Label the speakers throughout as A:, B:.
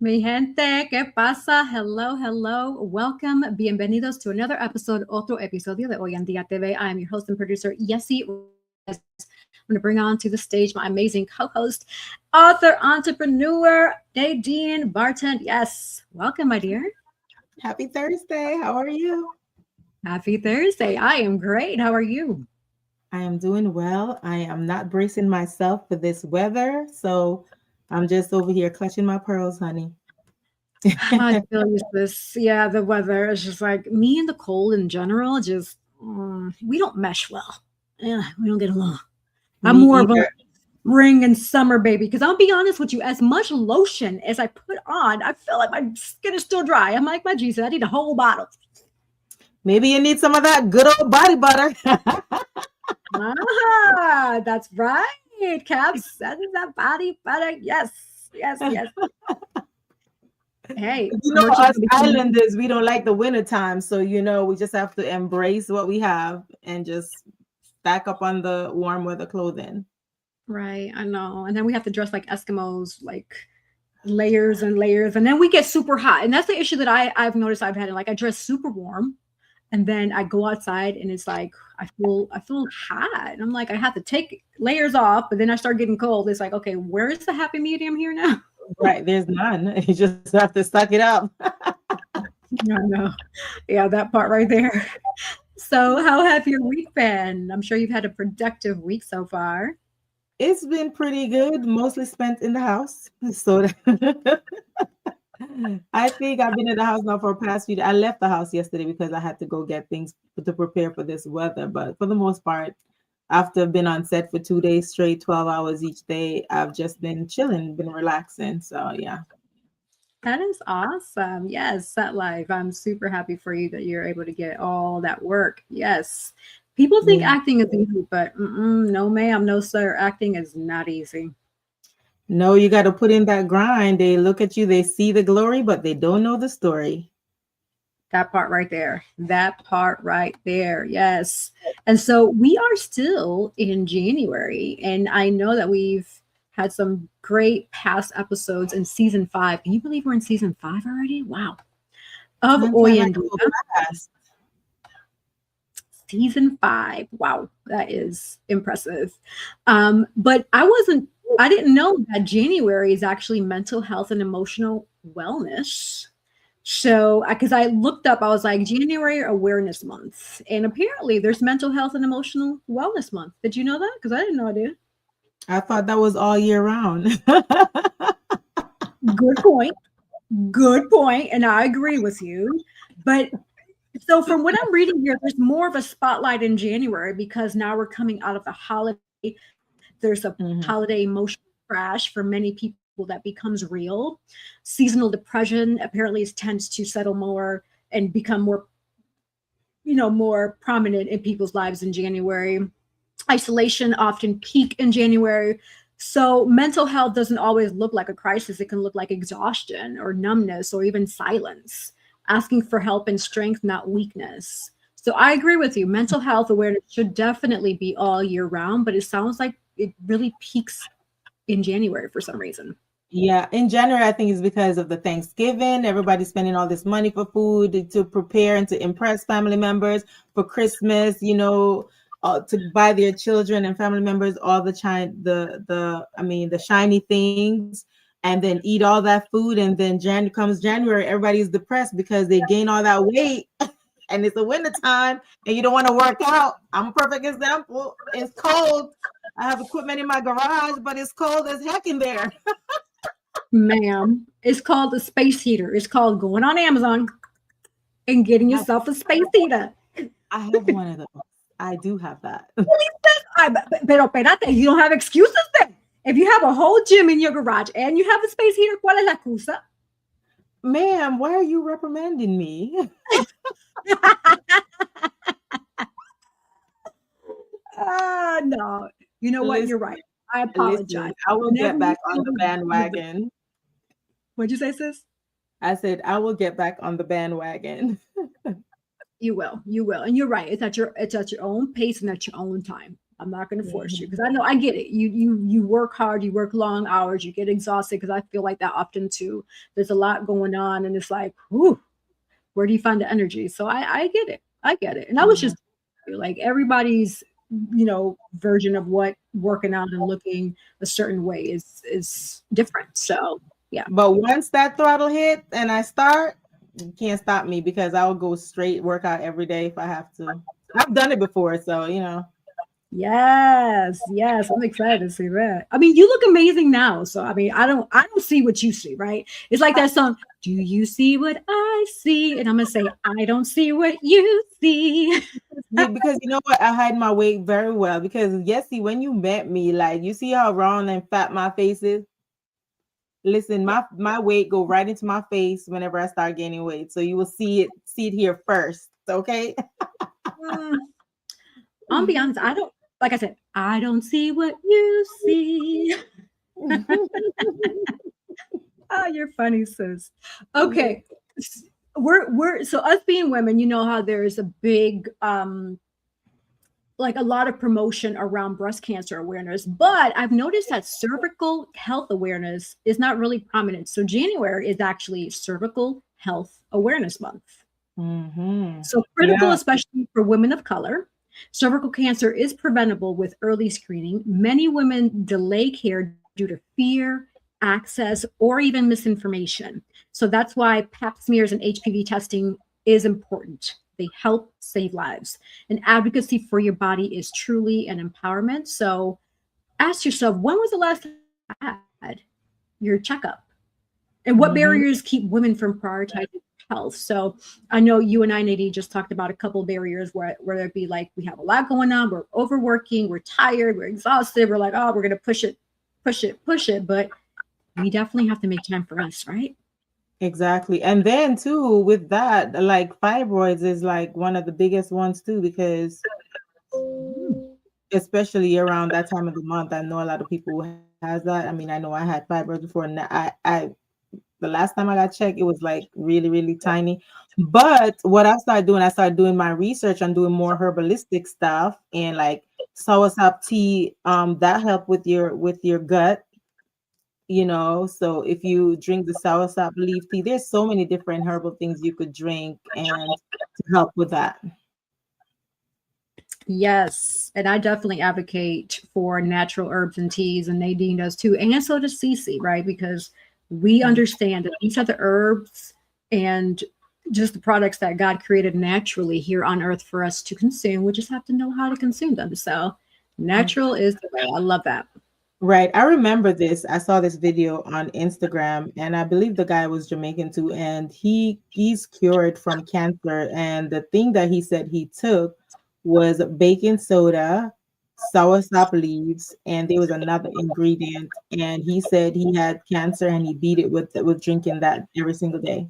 A: Mi gente, ¿qué pasa? Hello, hello. Welcome. Bienvenidos to another episode, otro episodio de Hoy En Día TV. I am your host and producer, Yessie. I'm going to bring on to the stage my amazing co-host, author, entrepreneur, Nadine Barton. Yes. Welcome, my dear.
B: Happy Thursday. How are you?
A: Happy Thursday. I am great. How are you?
B: I am doing well. I am not bracing myself for this weather, so I'm just over here clutching my pearls, honey.
A: I feel you, sis. Yeah, the weather is just like me and the cold in general. Just we don't mesh well. Yeah, we don't get along. I'm
B: Me
A: more of a
B: either.
A: spring and summer baby because I'll be honest with you. As much lotion as I put on, I feel like my skin is still dry. I'm like, my Jesus, I need a whole bottle.
B: Maybe you need some of that good old body butter.
A: That's right, Caps. That is that body butter. Yes, yes, yes. Hey,
B: Us islanders, we don't like the winter time, so we just have to embrace what we have and just stack up on the warm weather clothing.
A: Right, I know. And then we have to dress like Eskimos, like layers and layers, and then we get super hot. And that's the issue that I've noticed I've had. Like I dress super warm, and then I go outside and it's like I feel hot. And I'm like, I have to take layers off, but then I start getting cold. It's like, okay, where is the happy medium here now?
B: Right, there's none. You just have to suck it up.
A: I know. Yeah, that part right there. So how have your week been? I'm sure you've had a productive week so far.
B: It's been pretty good, mostly spent in the house. So I think I've been in the house now for the past few days. I left the house yesterday because I had to go get things to prepare for this weather. But for the most part, after I've been on set for 2 days straight, 12 hours each day, I've just been chilling, been relaxing. So yeah.
A: That is awesome. Yes, set life. I'm super happy for you that you're able to get all that work. Yes. People think acting is easy, but no, ma'am, no, sir. Acting is not easy.
B: No, you got to put in that grind. They look at you, they see the glory, but they don't know the story.
A: That part right there. That part right there. Yes. And so we are still in January, and I know that we've had some great past episodes in season 5. Can you believe we're in season 5 already? Wow. Of Hoy En Día. Season 5. Wow, that is impressive. But I didn't know that January is actually mental health and emotional wellness. So, because I looked up, I was like, January Awareness Month. And apparently there's Mental Health and Emotional Wellness Month. Did you know that? Because I didn't know I did.
B: I thought that was all year round.
A: Good point. Good point. And I agree with you. But so from what I'm reading here, there's more of a spotlight in January because now we're coming out of the holiday. There's a holiday emotional crash for many people that becomes real. Seasonal depression apparently tends to settle more and become more, more prominent in people's lives in January. Isolation often peak in January. So mental health doesn't always look like a crisis. It can look like exhaustion or numbness or even silence. Asking for help and strength, not weakness. So I agree with you. Mental health awareness should definitely be all year round, but it sounds like it really peaks in January for some reason.
B: Yeah, in January, I think it's because of the Thanksgiving. Everybody's spending all this money for food to prepare and to impress family members for Christmas, to buy their children and family members all the shiny things, and then eat all that food. And then comes January, everybody's depressed because they gain all that weight and it's the winter time and you don't want to work out. I'm a perfect example. It's cold. I have equipment in my garage, but it's cold as heck in there.
A: Ma'am, it's called a space heater. It's called going on Amazon and getting yourself a space heater.
B: I have one of those. I do have that.
A: Pero espérate, you don't have excuses then. If you have a whole gym in your garage and you have a space heater, ¿cuál es la excusa?
B: Ma'am, why are you reprimanding me?
A: No. You know what? You're right. I apologize.
B: I will get back on the bandwagon.
A: What'd you say, sis?
B: I said, I will get back on the bandwagon.
A: You will. And you're right. It's at your own pace and at your own time. I'm not going to force you because I know I get it. You work hard, you work long hours, you get exhausted because I feel like that often too. There's a lot going on, and it's like, whew, where do you find the energy? So I get it. I get it. And I was just like everybody's, version of what working out and looking a certain way is different. So yeah.
B: But once that throttle hit and I start, you can't stop me because I'll go straight workout every day if I have to. I've done it before, so
A: Yes, I'm excited to see that. I mean, you look amazing now. So I mean, I don't see what you see, right? It's like that song, "Do you see what I see?" And I'm gonna say, "I don't see what you see."
B: Yeah, because you know what? I hide my weight very well because Yessie, when you met me, like you see how round and fat my face is. Listen, my weight go right into my face whenever I start gaining weight. So you will see it here first. Okay.
A: I'll be honest, like I said, I don't see what you see. Oh, you're funny, sis. Okay. We're so us being women, you know how there's a big like a lot of promotion around breast cancer awareness, but I've noticed that cervical health awareness is not really prominent. So January is actually Cervical Health Awareness Month. So critical, especially for women of color. Cervical cancer is preventable with early screening. Many women delay care due to fear, access, or even misinformation. So that's why pap smears and HPV testing is important. They help save lives. And advocacy for your body is truly an empowerment. So ask yourself, when was the last time you had your checkup? And what barriers keep women from prioritizing health? So I know you and I, Nadine, just talked about a couple of barriers where there'd be like, we have a lot going on, we're overworking, we're tired, we're exhausted, we're like, oh, we're going to push it. But we definitely have to make time for us, right?
B: Exactly. And then too, with that, like fibroids is like one of the biggest ones too, because especially around that time of the month, I know a lot of people who has that. I mean, I know I had fibroids before, and I the last time I got checked, it was like really, really tiny. But what I started doing my research and doing more herbalistic stuff and like soursop tea, that helped with your gut. So if you drink the soursop leaf tea, there's so many different herbal things you could drink and to help with that.
A: Yes, and I definitely advocate for natural herbs and teas, and Nadine does too, and so does Cece, right? Because we understand that these are the herbs and just the products that God created naturally here on earth for us to consume. We just have to know how to consume them. So natural is the way. I love that.
B: Right. I remember this. I saw this video on Instagram, and I believe the guy was Jamaican too, and he's cured from cancer. And the thing that he said he took was baking soda, soursop leaves, and there was another ingredient. And he said he had cancer, and he beat it with drinking that every single day.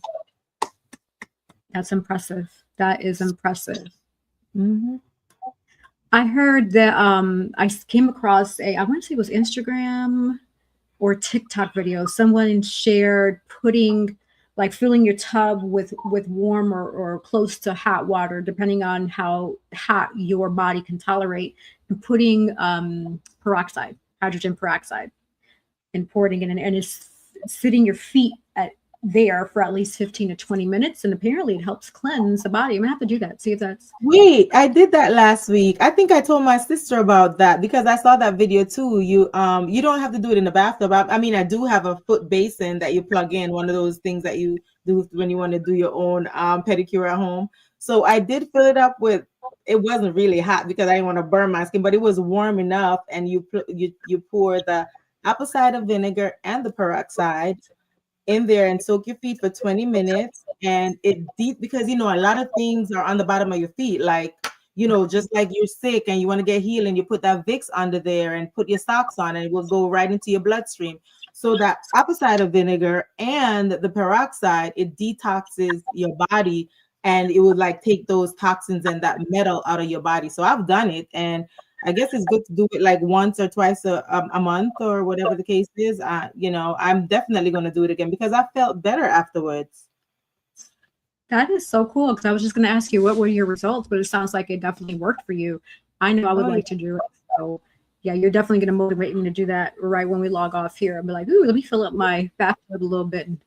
A: That's impressive. That is impressive. I heard that I came across I want to say it was Instagram or TikTok video. Someone shared filling your tub with warm or close to hot water, depending on how hot your body can tolerate, and putting hydrogen peroxide, and pouring it in, and it's sitting your feet there for at least 15 to 20 minutes, and apparently it helps cleanse the body. I'm gonna have to do that, see if that's
B: Wait, I did that last week. I think I told my sister about that because I saw that video too. You don't have to do it in the bathtub. I mean, I do have a foot basin that you plug in, one of those things that you do when you want to do your own pedicure at home. So I did fill it up with, it wasn't really hot because I didn't want to burn my skin, but it was warm enough, and you pour the apple cider vinegar and the peroxide in there and soak your feet for 20 minutes. And it deep, because a lot of things are on the bottom of your feet, like just like you're sick and you want to get healed, and you put that Vicks under there and put your socks on, and it will go right into your bloodstream. So that apple cider vinegar and the peroxide, it detoxes your body, and it would like take those toxins and that metal out of your body. So I've done it, and I guess it's good to do it like once or twice a month or whatever the case is. I'm definitely going to do it again because I felt better afterwards.
A: That is so cool, because I was just going to ask you what were your results, but it sounds like it definitely worked for you. I know I would like to do it. So yeah, you're definitely going to motivate me to do that right when we log off here. I'll be like, ooh, let me fill up my bathroom a little bit. And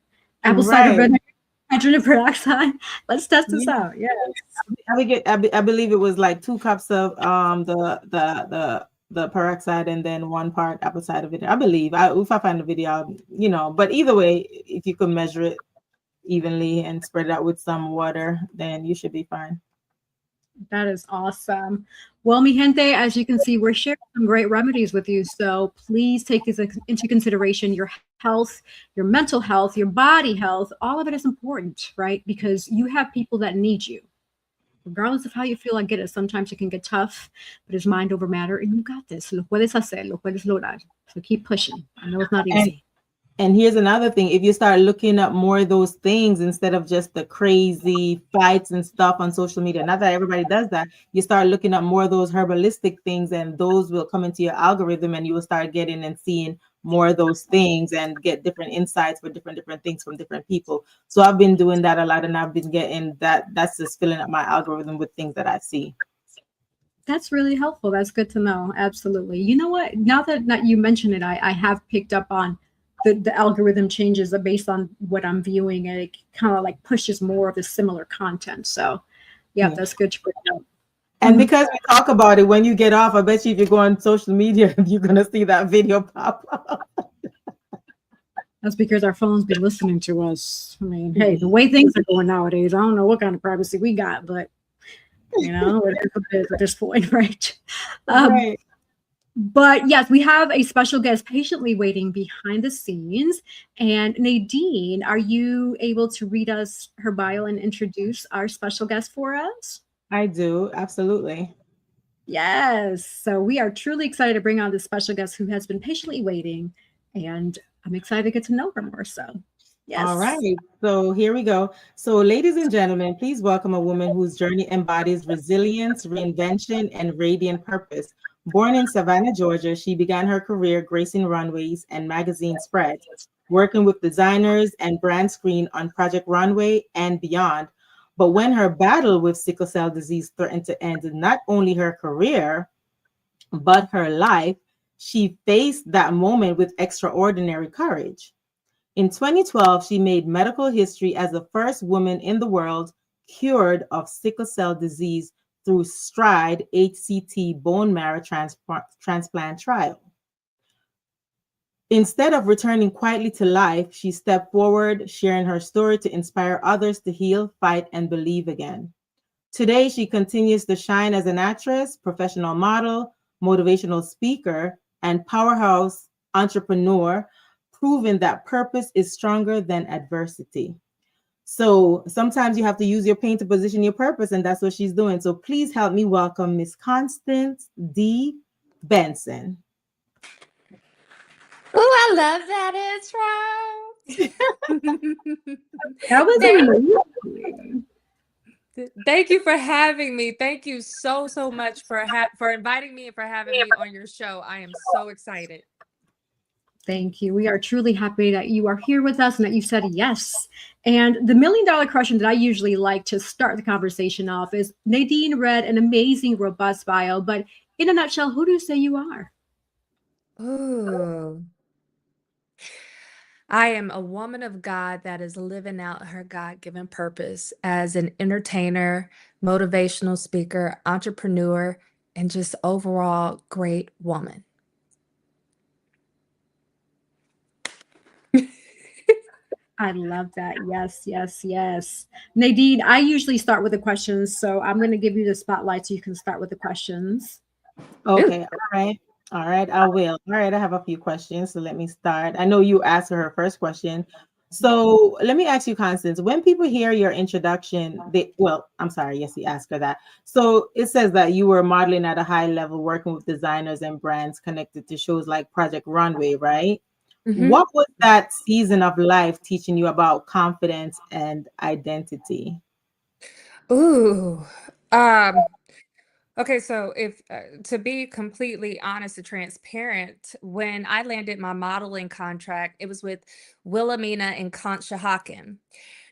A: apple cider vinegar, hydrogen peroxide. Let's test this out. Yeah.
B: I believe it was like 2 cups of the peroxide and then 1 part apple cider vinegar. I believe. If I find the video, but either way, if you could measure it evenly and spread it out with some water, then you should be fine.
A: That is awesome. Well, mi gente, as you can see, we're sharing some great remedies with you. So please take these into consideration. Your health, your mental health, your body health, all of it is important, right? Because you have people that need you. Regardless of how you feel, I get it. Sometimes it can get tough, but it's mind over matter, and you got this. Lo puedes hacer, lo puedes lograr. So keep pushing. I know it's not easy.
B: And here's another thing. If you start looking up more of those things instead of just the crazy fights and stuff on social media, not that everybody does that, you start looking up more of those herbalistic things, and those will come into your algorithm, and you will start getting and seeing more of those things and get different insights for different things from different people. So I've been doing that a lot, and I've been getting that's just filling up my algorithm with things that I see.
A: That's really helpful. That's good to know. Absolutely. You know what? Now that you mention it, I have picked up on the algorithm changes based on what I'm viewing, and it kind of like pushes more of the similar content. So yeah, that's good to bring up.
B: And because we talk about it, when you get off, I bet you if you go on social media, you're going to see that video pop up.
A: That's because our phones be listening to us. I mean, hey, the way things are going nowadays, I don't know what kind of privacy we got, but it is a bit at this point, right?
B: Right.
A: But yes, we have a special guest patiently waiting behind the scenes. And Nadine, are you able to read us her bio and introduce our special guest for us?
B: I do, absolutely.
A: Yes. So we are truly excited to bring on this special guest who has been patiently waiting, and I'm excited to get to know her more. So yes.
B: All right. So here we go. So ladies and gentlemen, please welcome a woman whose journey embodies resilience, reinvention, and radiant purpose. Born in Savannah, Georgia, she began her career gracing runways and magazine spreads, working with designers and brand screen on Project Runway and beyond. But when her battle with sickle cell disease threatened to end not only her career, but her life, she faced that moment with extraordinary courage. In 2012, she made medical history as the first woman in the world cured of sickle cell disease through Stride-HCT Bone Marrow Transplant trial. Instead of returning quietly to life, she stepped forward, sharing her story to inspire others to heal, fight, and believe again. Today, she continues to shine as an actress, professional model, motivational speaker, and powerhouse entrepreneur, proving that purpose is stronger than adversity. So sometimes you have to use your pain to position your purpose, and that's what she's doing. So please help me welcome Miss Constance D. Benson.
C: Oh, I love that intro.
A: That was amazing.
C: Thank you for having me. Thank you so much for inviting me and for having me on your show. I am so excited.
A: Thank you. We are truly happy that you are here with us and that you said yes. And the $1 million question that I usually like to start the conversation off is, Nadine read an amazing, robust bio, but in a nutshell, who do you say you are?
C: Ooh. I am a woman of God that is living out her God-given purpose as an entertainer, motivational speaker, entrepreneur, and just overall great woman.
A: I love that. Yes, yes, yes. Nadine, I usually start with the questions, so I'm going to give you the spotlight so you can start with the questions.
B: Okay, all right, I will. All right, I have a few questions, so let me start. I know you asked her first question. So let me ask you, Constance, when people hear your introduction, I'm sorry, yes, you asked her that. So it says that you were modeling at a high level, working with designers and brands connected to shows like Project Runway, right?
C: Mm-hmm.
B: What was that season of life teaching you about confidence and identity?
C: Ooh. Okay, so if to be completely honest and transparent, when I landed my modeling contract, it was with Wilhelmina and Conshohocken.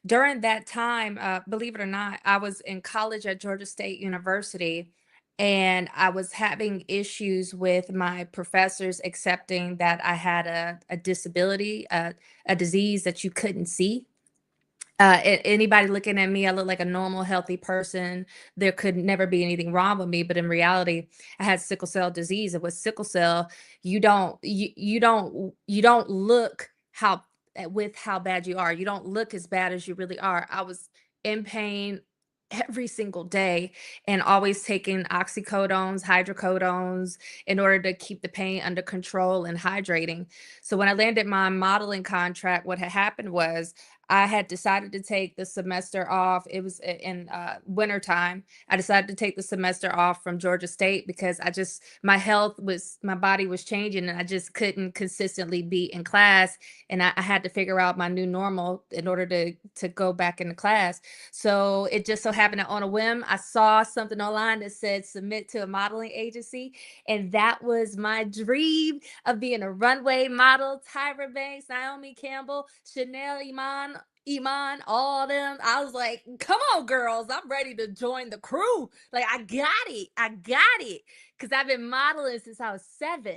C: During that time, believe it or not, I was in college at Georgia State University, And I was having issues with my professors accepting that I had a disability, a disease that you couldn't see. Anybody looking at me, I look like a normal, healthy person. There could never be anything wrong with me, but in reality, I had sickle cell disease. And with sickle cell, you don't look with how bad you are. You don't look as bad as you really are. I was in pain every single day and always taking oxycodones, hydrocodones in order to keep the pain under control and hydrating. So when I landed my modeling contract, what had happened was I had decided to take the semester off. It was in winter time. I decided to take the semester off from Georgia State because my body was changing and I just couldn't consistently be in class. And I had to figure out my new normal in order to go back into class. So it just so happened that on a whim, I saw something online that said submit to a modeling agency. And that was my dream of being a runway model. Tyra Banks, Naomi Campbell, Chanel Iman, all them. I was like, come on, girls, I'm ready to join the crew. Like, I got it. Because I've been modeling since I was 7.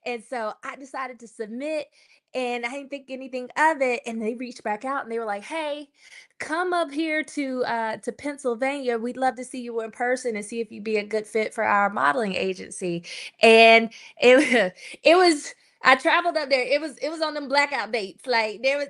C: And so I decided to submit and I didn't think anything of it. And they reached back out and they were like, hey, come up here to Pennsylvania. We'd love to see you in person and see if you'd be a good fit for our modeling agency. And it, it was I traveled up there. It was on them blackout dates. Like it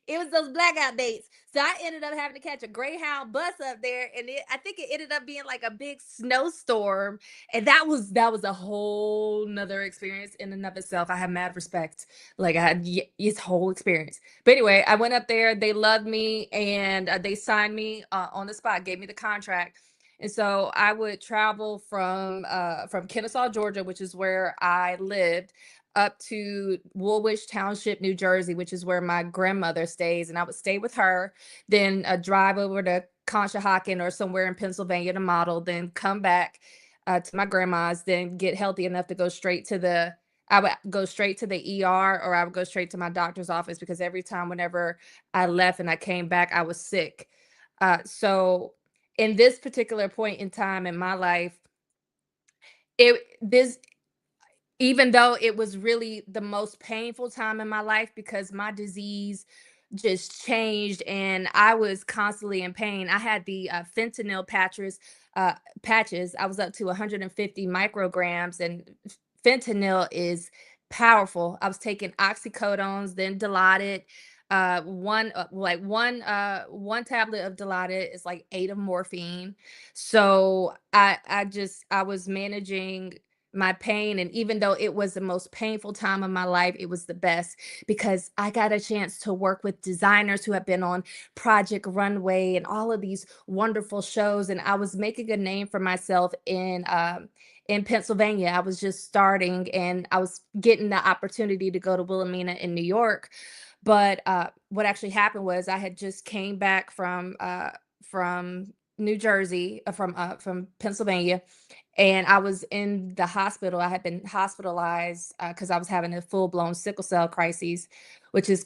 C: was those blackout dates. So I ended up having to catch a Greyhound bus up there, and I think it ended up being like a big snowstorm, and that was a whole nother experience in and of itself. I have mad respect, like I had its whole experience. But anyway, I went up there. They loved me, and they signed me on the spot, gave me the contract. And so I would travel from Kennesaw, Georgia, which is where I lived, up to Woolwich Township, New Jersey, which is where my grandmother stays. And I would stay with her, then drive over to Conshohocken or somewhere in Pennsylvania to model, then come back to my grandma's, then get healthy enough to go straight to I would go straight to the ER or I would go straight to my doctor's office because every time whenever I left and I came back, I was sick. So in this particular point in time in my life, it this even though it was really the most painful time in my life because my disease just changed and I was constantly in pain. I had the fentanyl patches. I was up to 150 micrograms, and fentanyl is powerful. I was taking oxycodones, then Dilaudid. One tablet of Dilaudid is like 8 of morphine. So I was managing my pain, and even though it was the most painful time of my life, it was the best because I got a chance to work with designers who have been on Project Runway and all of these wonderful shows, and I was making a name for myself in Pennsylvania. I was just starting and I was getting the opportunity to go to Wilhelmina in New York. But what actually happened was I had just came back from New Jersey, from Pennsylvania, and I was in the hospital. I had been hospitalized because I was having a full-blown sickle cell crisis, which is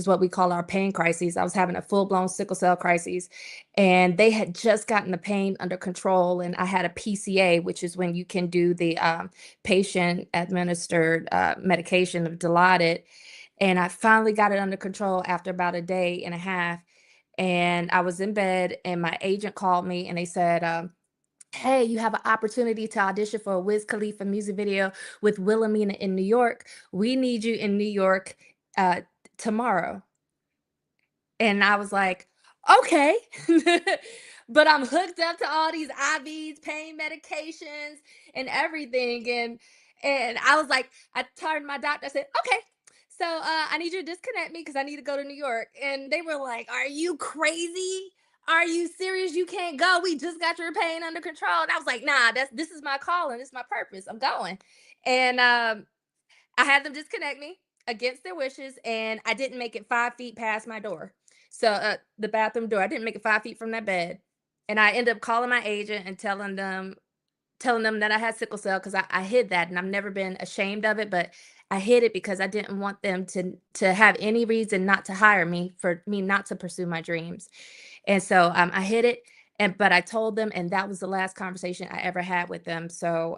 C: what we call our pain crises. I was having a full-blown sickle cell crisis, and they had just gotten the pain under control. And I had a PCA, which is when you can do the patient-administered medication of Dilaudid. And I finally got it under control after about a day and a half. And I was in bed, and my agent called me, and they said, hey, you have an opportunity to audition for a Wiz Khalifa music video with Wilhelmina in New York. We need you in New York tomorrow. And I was like, okay. But I'm hooked up to all these IVs, pain medications, and everything. And I was like, I turned to my doctor, I said, okay. So I need you to disconnect me because I need to go to New York. And they were like, are you crazy? Are you serious? You can't go. We just got your pain under control. And I was like, nah, this is my calling. This is my purpose. I'm going. And I had them disconnect me against their wishes, and I didn't make it 5 feet past my door. So the bathroom door, I didn't make it 5 feet from that bed. And I ended up calling my agent and telling them that I had sickle cell because I hid that, and I've never been ashamed of it, but I hid it because I didn't want them to have any reason not to hire me, for me not to pursue my dreams. And so I hid it, but I told them, and that was the last conversation I ever had with them. So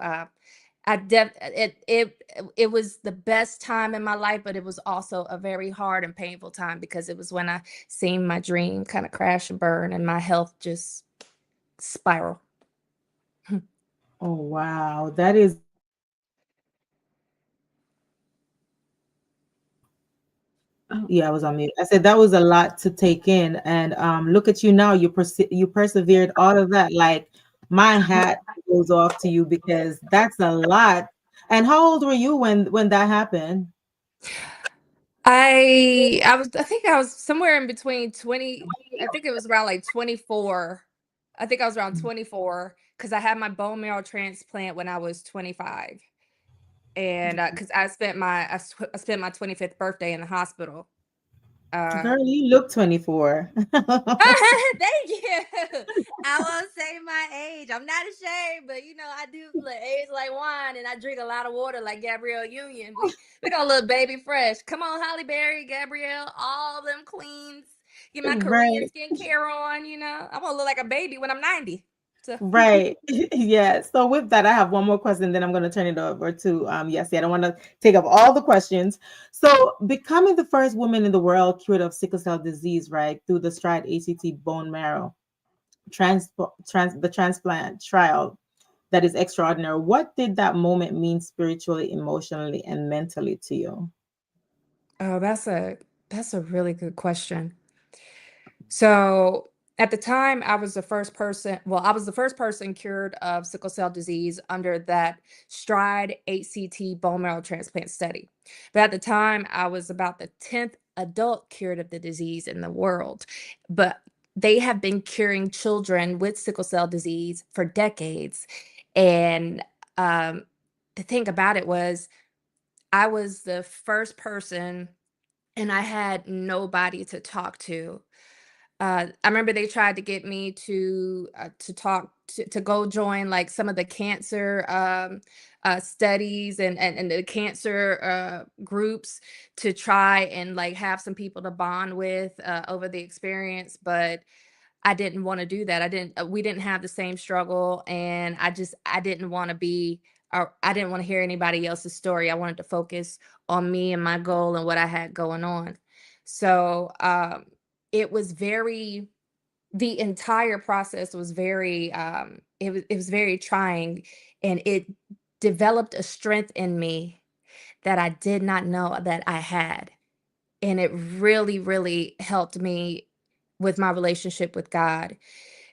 C: it was the best time in my life, but it was also a very hard and painful time because it was when I seen my dream kind of crash and burn and my health just spiral.
B: Oh, wow. That is.
A: Oh.
B: Yeah, I was on mute. I said that was a lot to take in, and look at you now. You persevered all of that. Like, my hat goes off to you because that's a lot. And how old were you when that happened?
C: I think I was somewhere in between 20. I think it was around like 24. I think I was around 24 because I had my bone marrow transplant when I was 25, and because I spent I spent my 25th birthday in the hospital.
B: Girl, you look 24.
C: Thank you. I won't say my age. I'm not ashamed, but I do age like wine, and I drink a lot of water like Gabrielle Union. We got a little baby fresh. Come on, Holly Berry, Gabrielle, all them queens. Get my Korean
B: Right.
C: skincare on. I want to look like a baby when I'm 90. So.
B: Right. Yeah. So with that, I have one more question, then I'm going to turn it over to Yessie. I don't want to take up all the questions. So becoming the first woman in the world cured of sickle cell disease, right, through the Stride-HCT Bone Marrow the transplant trial, that is extraordinary. What did that moment mean spiritually, emotionally, and mentally to you?
C: Oh, that's a really good question. So at the time, I was the first person. Well, I was the first person cured of sickle cell disease under that Stride-HCT bone marrow transplant study. But at the time, I was about the 10th adult cured of the disease in the world. But they have been curing children with sickle cell disease for decades. And the thing about it was, I was the first person, and I had nobody to talk to. I remember they tried to get me to talk to go join like some of the cancer studies and the cancer groups to try and like have some people to bond with over the experience, but I didn't want to do that. I didn't. We didn't have the same struggle, and I didn't want to be. Or I didn't want to hear anybody else's story. I wanted to focus on me and my goal and what I had going on. So it was very. The entire process was very. It was very trying, and it developed a strength in me that I did not know that I had, and it really, really helped me with my relationship with God.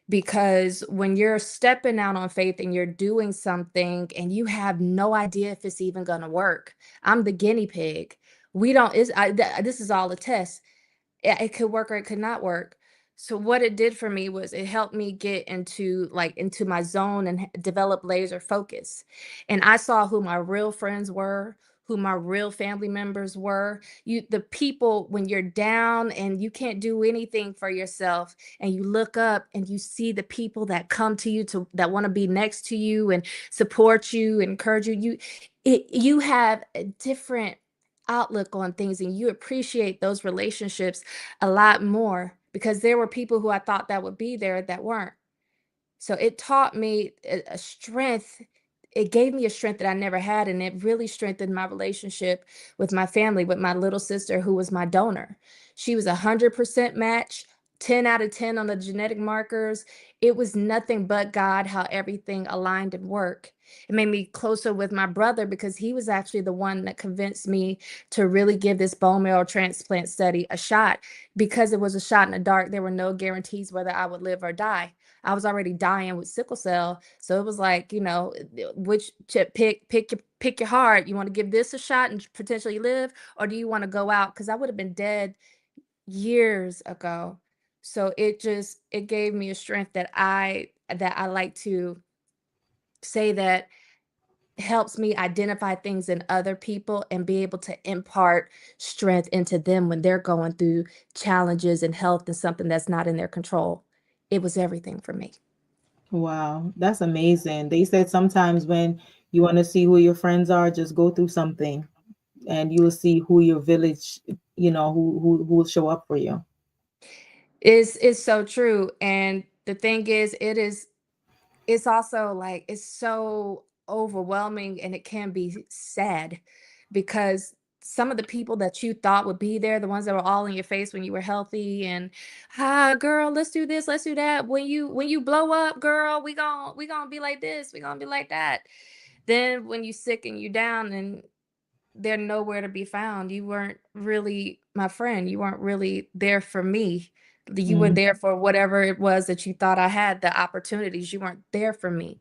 C: Because when you're stepping out on faith and you're doing something and you have no idea if it's even going to work, I'm the guinea pig. We don't, this is all a test. It could work or it could not work. So what it did for me was it helped me get into my zone and develop laser focus. And I saw who my real friends were, who my real family members were. The people when you're down and you can't do anything for yourself and you look up and you see the people that come to you that want to be next to you and support you, encourage you, you have a different outlook on things, and you appreciate those relationships a lot more because there were people who I thought that would be there that weren't. So it taught me a strength. It gave me a strength that I never had, and it really strengthened my relationship with my family, with my little sister, who was my donor. She was 100% match, 10 out of 10 on the genetic markers. It was nothing but God, how everything aligned and worked. It made me closer with my brother because he was actually the one that convinced me to really give this bone marrow transplant study a shot. Because it was a shot in the dark, there were no guarantees whether I would live or die. I was already dying with sickle cell, so it was like, which chip pick your heart. You want to give this a shot and potentially live, or do you want to go out? Because I would have been dead years ago. So it gave me a strength that I like to say that helps me identify things in other people and be able to impart strength into them when they're going through challenges and health and something that's not in their control. It was everything for me.
B: Wow, that's amazing. They said sometimes when you want to see who your friends are, just go through something and you will see who your village, who will show up for you.
C: Is so true. And the thing is, it's also like it's so overwhelming, and it can be sad because some of the people that you thought would be there, the ones that were all in your face when you were healthy and girl, let's do this, let's do that. When you blow up, girl, we gonna be like this, we gonna be like that. Then when you sick and you down and they're nowhere to be found, you weren't really my friend. You weren't really there for me. You were there for whatever it was that you thought I had, the opportunities. You weren't there for me.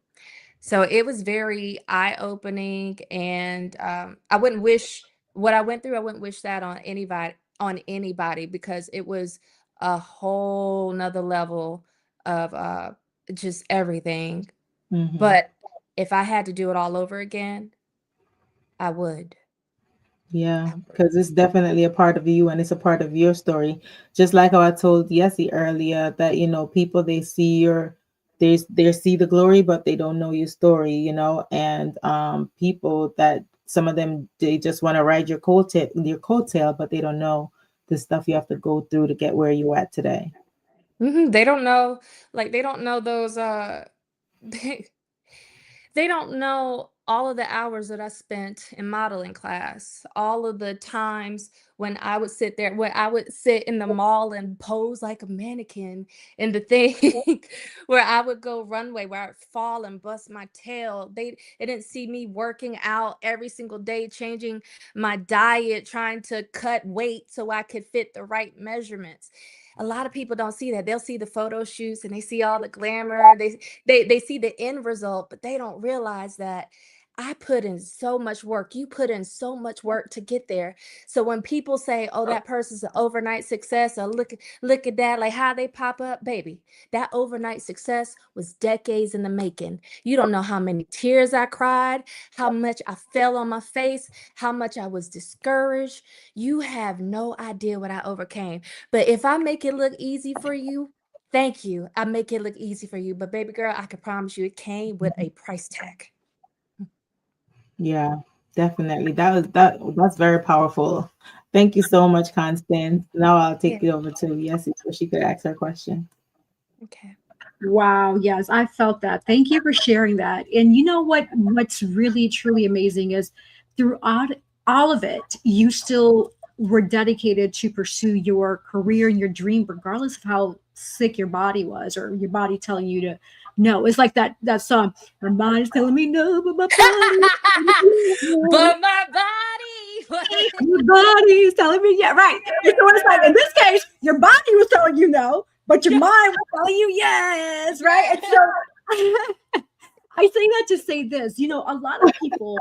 C: So it was very eye-opening, and I wouldn't wish what I went through, I wouldn't wish that on anybody because it was a whole nother level of just everything. But if I had to do it all over again, I would.
B: Yeah, because it's definitely a part of you and it's a part of your story. Just like how I told Yessie earlier that, people, they see they see the glory, but they don't know your story, and people that some of them, they just want to ride your coattail, but they don't know the stuff you have to go through to get where you're at today.
C: They don't know, like they don't know those they don't know all of the hours that I spent in modeling class, all of the times when I would sit there, when I would sit in the mall and pose like a mannequin, and the thing where I would go runway, where I'd fall and bust my tail. They didn't see me working out every single day, changing my diet, trying to cut weight so I could fit the right measurements. A lot of people don't see that. They'll see the photo shoots and they see all the glamour. They see the end result, but they don't realize that I put in so much work. You put in so much work to get there. So when people say, "Oh, that person's an overnight success," or look at that, like how they pop up, baby, that overnight success was decades in the making. You don't know how many tears I cried, how much I fell on my face, how much I was discouraged. You have no idea what I overcame. But if I make it look easy for you, thank you. I make it look easy for you. But baby girl, I can promise you it came with a price tag.
B: Yeah, definitely. That's very powerful. Thank you so much, Constance. Now I'll take it over to Yessie so she could ask her question.
C: Okay.
A: Wow, yes, I felt that. Thank you for sharing that. And you know what's really truly amazing is throughout all of it, you still were dedicated to pursue your career and your dream, regardless of how sick your body was or your body telling you to no. It's like that song, my mind is telling me no, but my body
C: But my body.
A: your body is telling me, yeah, right. You know what it's like? In this case, your body was telling you no, but your mind was telling you yes, right? And so I say that to say this, a lot of people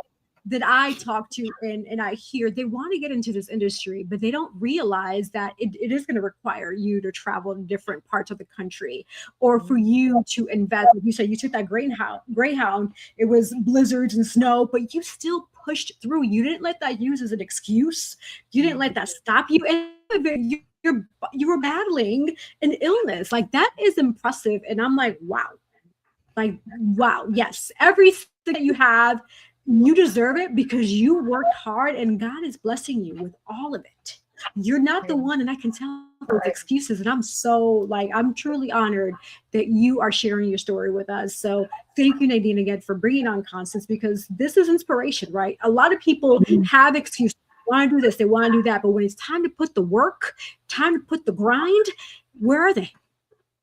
A: that I talk to and I hear, they want to get into this industry, but they don't realize that it is going to require you to travel to different parts of the country or for you to invest. Like you said, you took that Greyhound, it was blizzards and snow, but you still pushed through. You didn't let that use as an excuse. You didn't let that stop you. And you were battling an illness. Like that is impressive. And I'm like, wow. Yes, everything that you have, you deserve it because you worked hard and God is blessing you with all of it. You're not the one, and I can tell those excuses. And I'm truly honored that you are sharing your story with us. So thank you, Nadine, again for bringing on Constance, because this is inspiration, right? A lot of people have excuses. They want to do this, they want to do that, but when it's time to put the work, time to put the grind, where are they?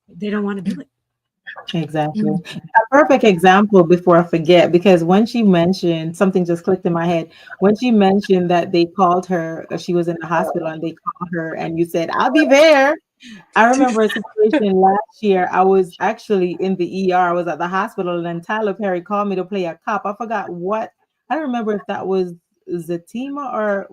A: They don't want to do it.
B: Exactly. A perfect example before I forget, because when she mentioned, something just clicked in my head. When she mentioned that they called her, she was in the hospital and they called her and you said, "I'll be there." I remember a situation last year. I was actually in the ER. I was at the hospital and then Tyler Perry called me to play a cop. I forgot what. I don't remember if that was Zatima or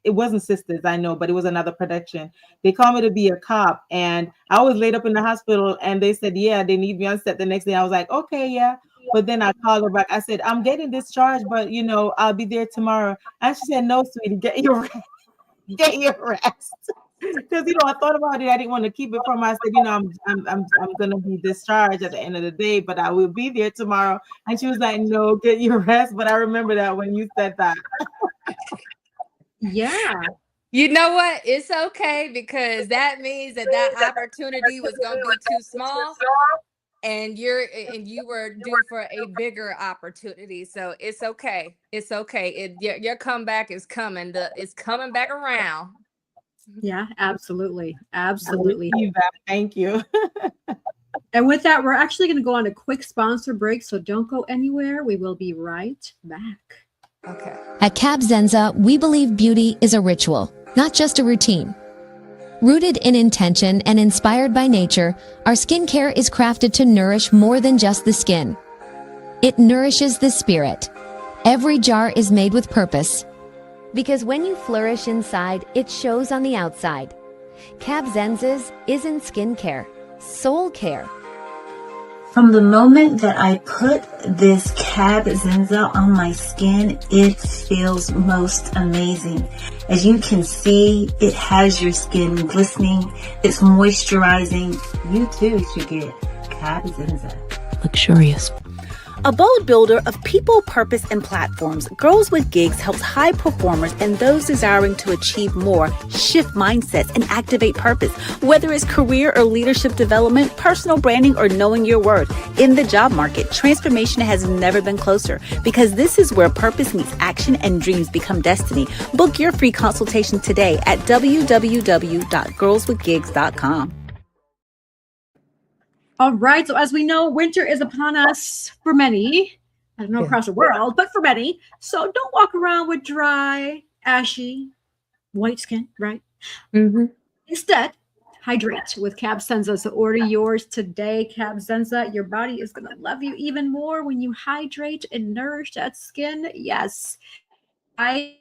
B: it wasn't Sisters, I know, but it was another production. They called me to be a cop and I was laid up in the hospital and they said, yeah, they need me on set the next day. I was like, okay, yeah. But then I called her back. I said, I'm getting discharged, but I'll be there tomorrow. And she said, no, sweetie, get your rest. Because I thought about it. I didn't want to keep it from her. I said, I'm gonna be discharged at the end of the day, but I will be there tomorrow. And she was like, no, get your rest. But I remember that when you said that.
A: Yeah.
C: You know what? It's okay because that means that that opportunity was going to be too small and you were due for a bigger opportunity. So it's okay. It's okay. Your comeback is coming. It's coming back around.
A: Yeah, absolutely.
B: I
A: Absolutely.
B: received that. Thank you.
A: And with that, we're actually going to go on a quick sponsor break. So don't go anywhere. We will be right back.
C: Okay.
D: At Cab Zenza, we believe beauty is a ritual, not just a routine. Rooted in intention and inspired by nature, our skincare is crafted to nourish more than just the skin. It nourishes the spirit. Every jar is made with purpose. Because when you flourish inside, it shows on the outside. Cab Zenza's isn't skincare, soul care.
E: From the moment that I put this Cab Zenza on my skin, it feels most amazing. As you can see, it has your skin glistening, it's moisturizing. You too should get Cab Zenza.
D: Luxurious.
F: A bold builder of people, purpose, and platforms, Girls with Gigs helps high performers and those desiring to achieve more shift mindsets and activate purpose. Whether it's career or leadership development, personal branding, or knowing your worth. In the job market, transformation has never been closer because this is where purpose meets action and dreams become destiny. Book your free consultation today at www.girlswithgigs.com.
A: All right. So as we know, winter is upon us for many. I don't know across the world, but for many. So don't walk around with dry, ashy, white skin, right?
C: Mm-hmm.
A: Instead, hydrate with Cab Zenza. So order yours today, Cab Zenza. Your body is going to love you even more when you hydrate and nourish that skin. Yes, I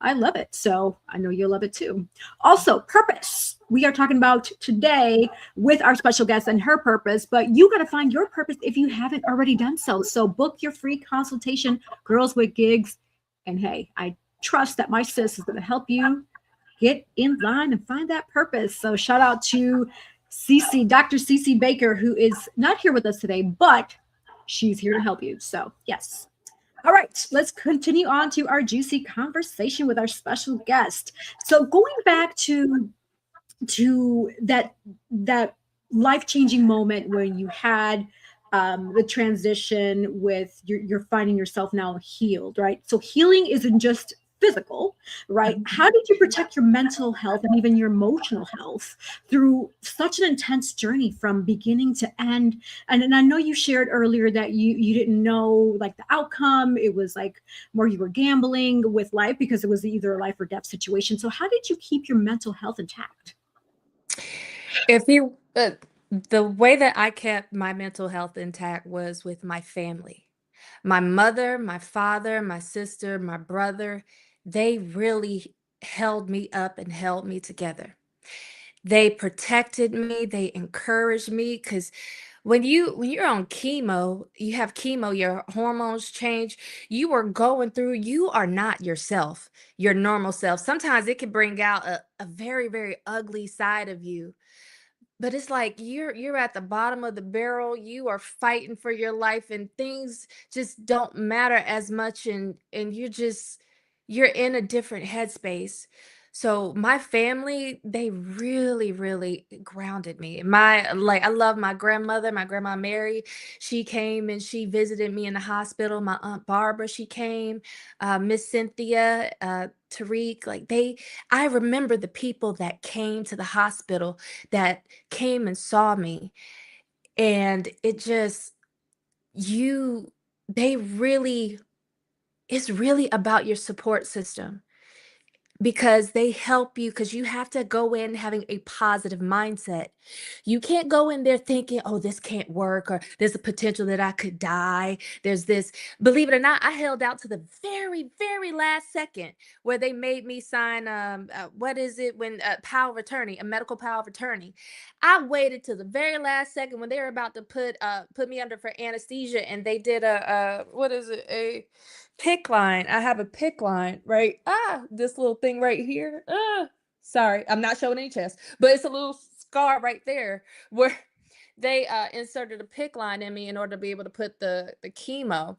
A: love it. So I know you'll love it too. Also, purpose. We are talking about today with our special guest and her purpose, but you got to find your purpose if you haven't already done so. So book your free consultation, Girls with Gigs. And hey, I trust that my sis is going to help you get in line and find that purpose. So shout out to Dr. Cece Baker, who is not here with us today, but she's here to help you. So yes. All right, let's continue on to our juicy conversation with our special guest. So going back to that life-changing moment when you had the transition with you're finding yourself now healed, right? So healing isn't just physical, right? How did you protect your mental health and even your emotional health through such an intense journey from beginning to end? And I know you shared earlier that you didn't know like the outcome. It was like more you were gambling with life because it was either a life or death situation. So how did you keep your mental health intact?
C: The way that I kept my mental health intact was with my family. My mother, my father, my sister, my brother, they really held me up and held me together. They protected me, they encouraged me because when you're on chemo, you have chemo, your hormones change, you are not yourself, your normal self. Sometimes it can bring out a very, very ugly side of you. But it's like you're at the bottom of the barrel, you are fighting for your life and things just don't matter as much and you're in a different headspace. So my family, they really, really grounded me. I love my grandmother, my grandma Mary. She came and she visited me in the hospital. My aunt Barbara, she came. Miss Cynthia, Tariq, I remember the people that came to the hospital that came and saw me, and it just you they really it's really about your support system because they help you because you have to go in having a positive mindset. You can't go in there thinking, oh, this can't work, or there's a potential that I could die. There's this, believe it or not, I held out to the very, very last second where they made me sign, what is it when power of attorney, a medical power of attorney. I waited to the very last second when they were about to put me under for anesthesia and they did what is it, a pick line. I have a pick line, right? This little thing right here. Sorry, I'm not showing any chest, but it's a little scar right there where they inserted a pick line in me in order to be able to put the chemo.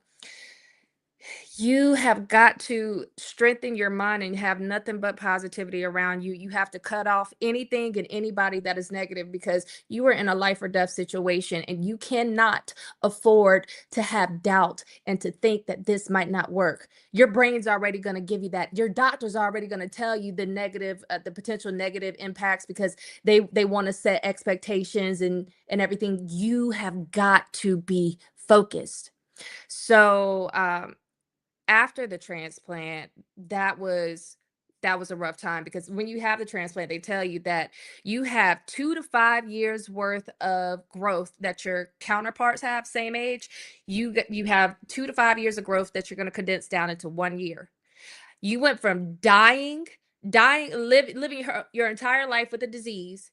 C: You have got to strengthen your mind and have nothing but positivity around you. You have to cut off anything and anybody that is negative because you are in a life or death situation and you cannot afford to have doubt and to think that this might not work. Your brain's already going to give you that. Your doctor's already going to tell you the negative, the potential negative impacts because they want to set expectations and everything. You have got to be focused. So, after the transplant, that was a rough time because when you have the transplant, they tell you that you have 2 to 5 years worth of growth that your counterparts have, same age. You have 2 to 5 years of growth that you're going to condense down into 1 year. You went from living your entire life with a disease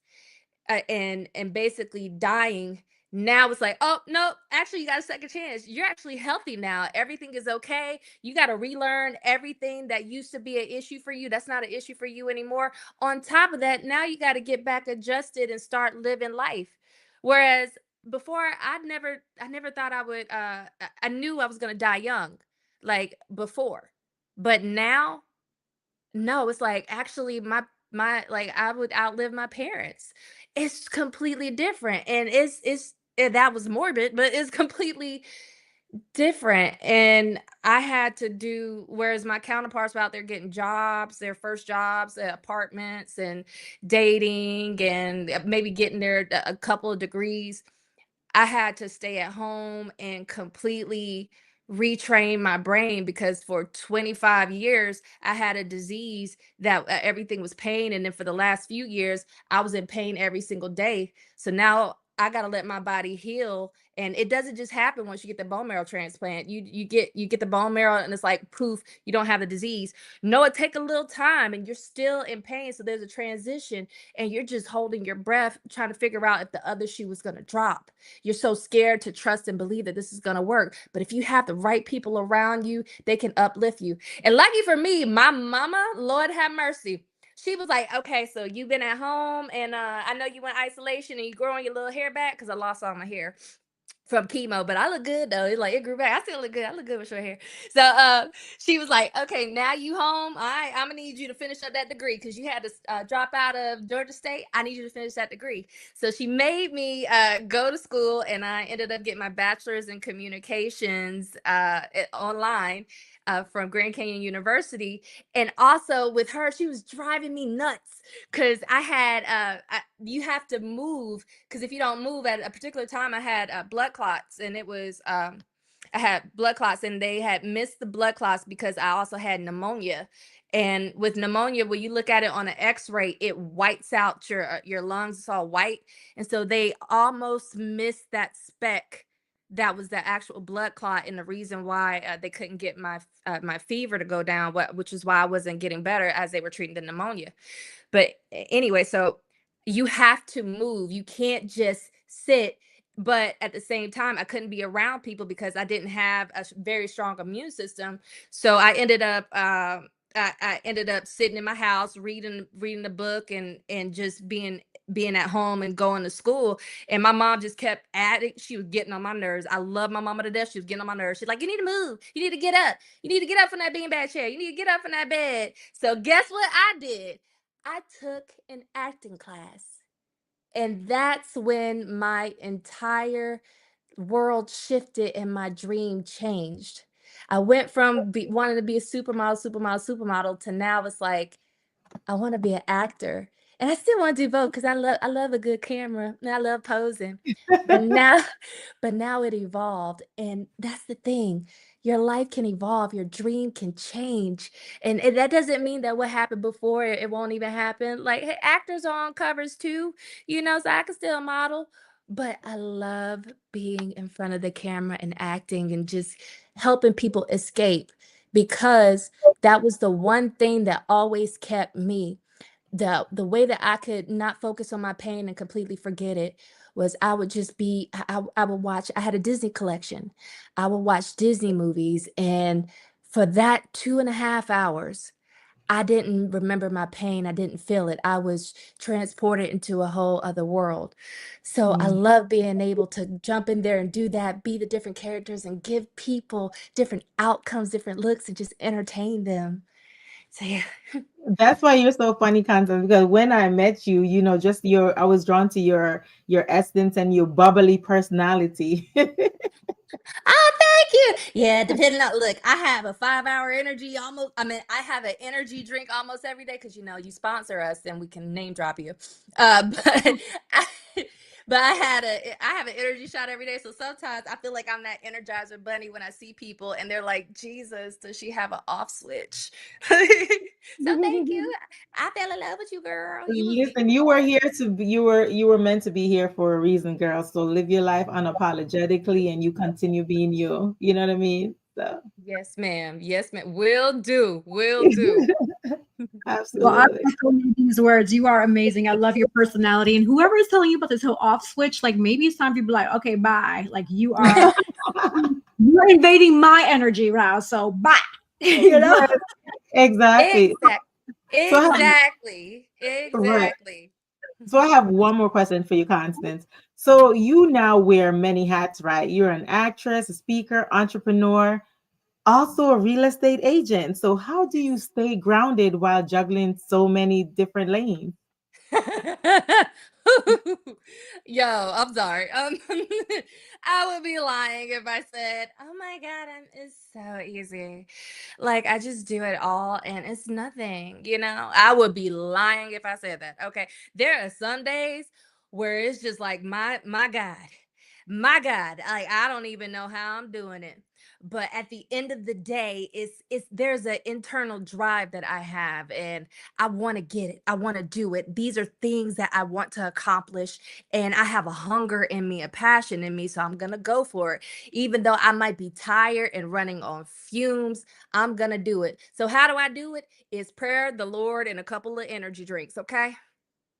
C: and basically dying. Now it's like, oh no, actually you got a second chance. You're actually healthy now. Everything is okay. You got to relearn everything that used to be an issue for you. That's not an issue for you anymore. On top of that, now you got to get back adjusted and start living life. Whereas before, I never thought I would. I knew I was gonna die young, like before, but now no, it's like actually my like I would outlive my parents. It's completely different. And that was morbid, but it's completely different. And I had to do whereas my counterparts were out there getting jobs, their first jobs, apartments and dating and maybe getting their a couple of degrees. I had to stay at home and completely retrain my brain because for 25 years I had a disease that everything was pain, and then for the last few years I was in pain every single day. So now I got to let my body heal, and it doesn't just happen once you get the bone marrow transplant. You get the bone marrow and it's like poof, you don't have the disease. No, it take a little time and you're still in pain, so there's a transition and you're just holding your breath trying to figure out if the other shoe was going to drop. You're so scared to trust and believe that this is going to work. But if you have the right people around you, they can uplift you. And lucky for me, my mama, Lord have mercy, she was like, okay, so you've been at home and I know you went isolation and you growing your little hair back because I lost all my hair from chemo, but I look good though. It grew back. I still look good. I look good with short hair. So she was like, okay, now you home. All right, I'm gonna need you to finish up that degree because you had to drop out of Georgia State. I need you to finish that degree. So she made me go to school, and I ended up getting my bachelor's in communications online from Grand Canyon University. And also with her, she was driving me nuts because I had you have to move because if you don't move at a particular time, I had blood clots, and it was I had blood clots, and they had missed the blood clots because I also had pneumonia. And with pneumonia, when you look at it on an X-ray, it whites out your lungs. It's all white, and so they almost missed that speck. That was the actual blood clot, and the reason why they couldn't get my fever to go down, which is why I wasn't getting better as they were treating the pneumonia. But anyway, so you have to move. You can't just sit. But at the same time, I couldn't be around people because I didn't have a very strong immune system. So I ended up I ended up sitting in my house reading the book and just being at home and going to school. And my mom just kept adding. She was getting on my nerves. I love my mama to death. She was getting on my nerves. She's like, you need to move. You need to get up. You need to get up from that beanbag chair. You need to get up from that bed. So guess what I did? I took an acting class. And that's when my entire world shifted and my dream changed. I went from wanting to be a supermodel to now it's like I want to be an actor. And I still want to do both because I love a good camera and I love posing. But now but now it evolved. And that's the thing. Your life can evolve, your dream can change. And that doesn't mean that what happened before it won't even happen. Like hey, actors are on covers too, so I can still model. But I love being in front of the camera and acting and just helping people escape because that was the one thing that always kept me. The way that I could not focus on my pain and completely forget it was I would just be I would watch. I had a Disney collection. I would watch Disney movies, and for that 2.5 hours I didn't remember my pain. I didn't feel it. I was transported into a whole other world. So I
B: Mm.
C: love being able to jump in there and do that, be the different characters and give people different outcomes, different looks, and just entertain them. So yeah.
B: That's why you're so funny, Constance, because when I met you, just I was drawn to your essence and your bubbly personality.
C: Oh, thank you. Yeah, depending on look, I have a 5-hour energy almost. I mean, I have an energy drink almost every day because you sponsor us and we can name drop you. But I, but I have an energy shot every day. So sometimes I feel like I'm that Energizer bunny when I see people and they're like, Jesus, does she have an off switch? So thank you. I fell in love with you, girl.
B: Listen, you were here you were meant to be here for a reason, girl. So live your life unapologetically and you continue being you. You know what I mean? So
C: Yes, ma'am. Yes, ma'am. Will do. Will do.
A: Well, I
B: absolutely.
A: echo these words. You are amazing. I love your personality. And whoever is telling you about this whole off switch, like maybe it's time for you to be like, okay, bye. Like you're invading my energy now. So bye. You know?
B: Yes, exactly. So I have,
C: Exactly.
B: right.
C: Exactly.
B: So I have one more question for you, Constance. So you now wear many hats, right? You're an actress, a speaker, entrepreneur, also a real estate agent. So how do you stay grounded while juggling so many different lanes?
C: Yo, I'm sorry. I would be lying if I said, "Oh my God, it's so easy." Like I just do it all and it's nothing, I would be lying if I said that. Okay. There are some days where it's just like my God. My God. Like I don't even know how I'm doing it. But at the end of the day, it's there's an internal drive that I have and I want to get it. I want to do it. These are things that I want to accomplish. And I have a hunger in me, a passion in me. So I'm going to go for it. Even though I might be tired and running on fumes, I'm going to do it. So, how do I do it? It's prayer, the Lord, and a couple of energy drinks. Okay.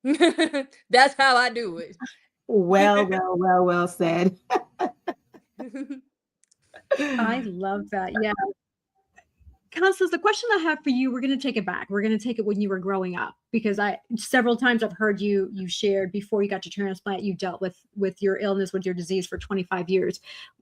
C: That's how I do it.
B: Well said.
A: I love that. Yeah. Constance, the question I have for you, we're going to take it back. We're going to take it when you were growing up, because several times I've heard you shared before you got to transplant, you dealt with your illness, with your disease for 25 years.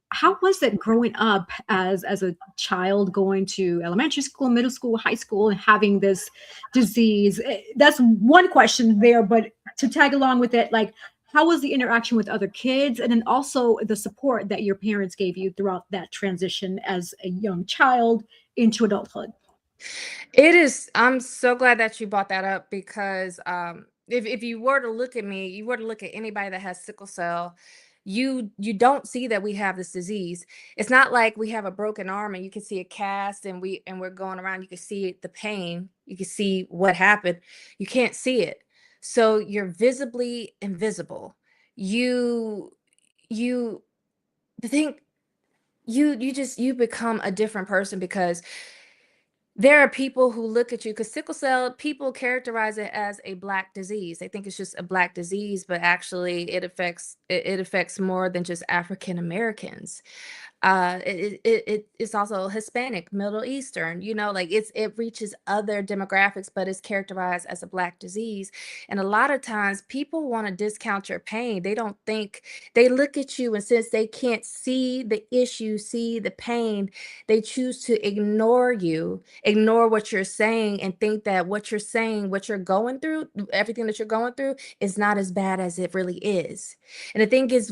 A: How was it growing up as a child, going to elementary school, middle school, high school, and having this disease? That's one question there, but to tag along with it, like, how was the interaction with other kids, and then also the support that your parents gave you throughout that transition as a young child into adulthood?
C: It is. I'm so glad that you brought that up because if you were to look at me, you were to look at anybody that has sickle cell, you don't see that we have this disease. It's not like we have a broken arm and you can see a cast and we're going around. You can see the pain. You can see what happened. You can't see it. So you're visibly invisible. You you the thing you become a different person because there are people who look at you because sickle cell people characterize it as a black disease. They think it's just a black disease, but actually it affects more than just African Americans. It's also Hispanic, Middle Eastern, like it reaches other demographics, but it's characterized as a black disease. And a lot of times people want to discount your pain. They don't think they look at you, and since they can't see the issue, see the pain, they choose to ignore you, ignore what you're saying, and think that what you're saying, what you're going through, everything that you're going through is not as bad as it really is. And the thing is,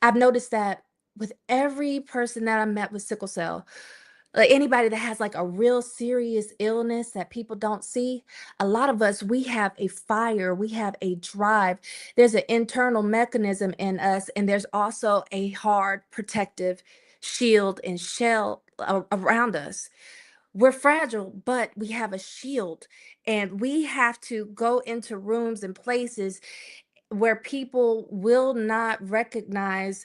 C: I've noticed that with every person that I met with sickle cell, like anybody that has like a real serious illness that people don't see, a lot of us, we have a fire, we have a drive. There's an internal mechanism in us, and there's also a hard protective shield and shell around us. We're fragile, but we have a shield, and we have to go into rooms and places where people will not recognize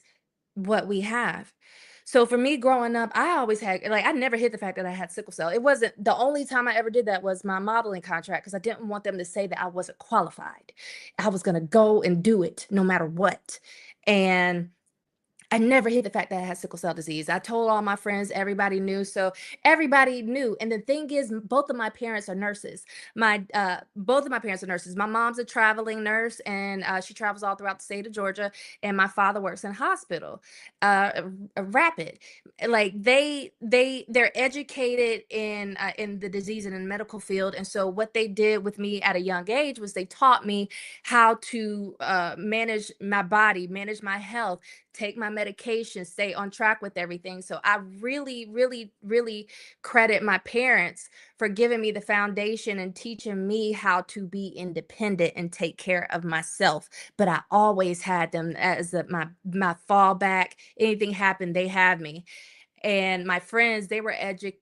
C: what we have. So for me growing up, I always had like I never hid the fact that I had sickle cell. It wasn't the only time I ever did that was my modeling contract because I didn't want them to say that I wasn't qualified. I was going to go and do it no matter what. And I never hid the fact that I had sickle cell disease. I told all my friends, everybody knew. So everybody knew. And the thing is, both of my parents are nurses. Both of my parents are nurses. My mom's a traveling nurse, and she travels all throughout the state of Georgia. And my father works in a hospital, rapid. Like they're educated in the disease and in the medical field. And so what they did with me at a young age was they taught me how to manage my body, manage my health, take my medication, stay on track with everything. So I really, really, really credit my parents for giving me the foundation and teaching me how to be independent and take care of myself. But I always had them as my fallback. Anything happened, they have me. And my friends, they were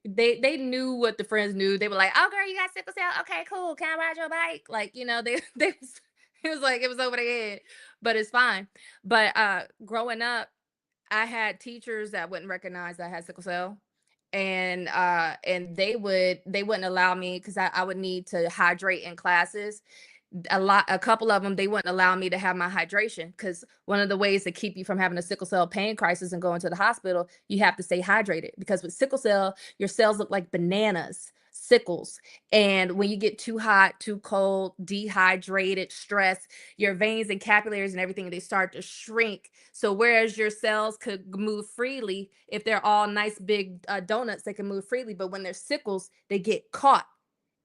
C: they knew what the friends knew. They were like, "Oh girl, you got sickle cell? Okay, cool. Can I ride your bike?" Like, they it was like it was over their head, but it's fine. But growing up, I had teachers that wouldn't recognize I had sickle cell. And they wouldn't allow me because I would need to hydrate in classes. A couple of them, they wouldn't allow me to have my hydration, because one of the ways to keep you from having a sickle cell pain crisis and going to the hospital, you have to stay hydrated, because with sickle cell, your cells look like bananas, sickles. And when you get too hot, too cold, dehydrated, stress, your veins and capillaries and everything, they start to shrink. So whereas your cells could move freely, if they're all nice big donuts, they can move freely. But when they're sickles, they get caught,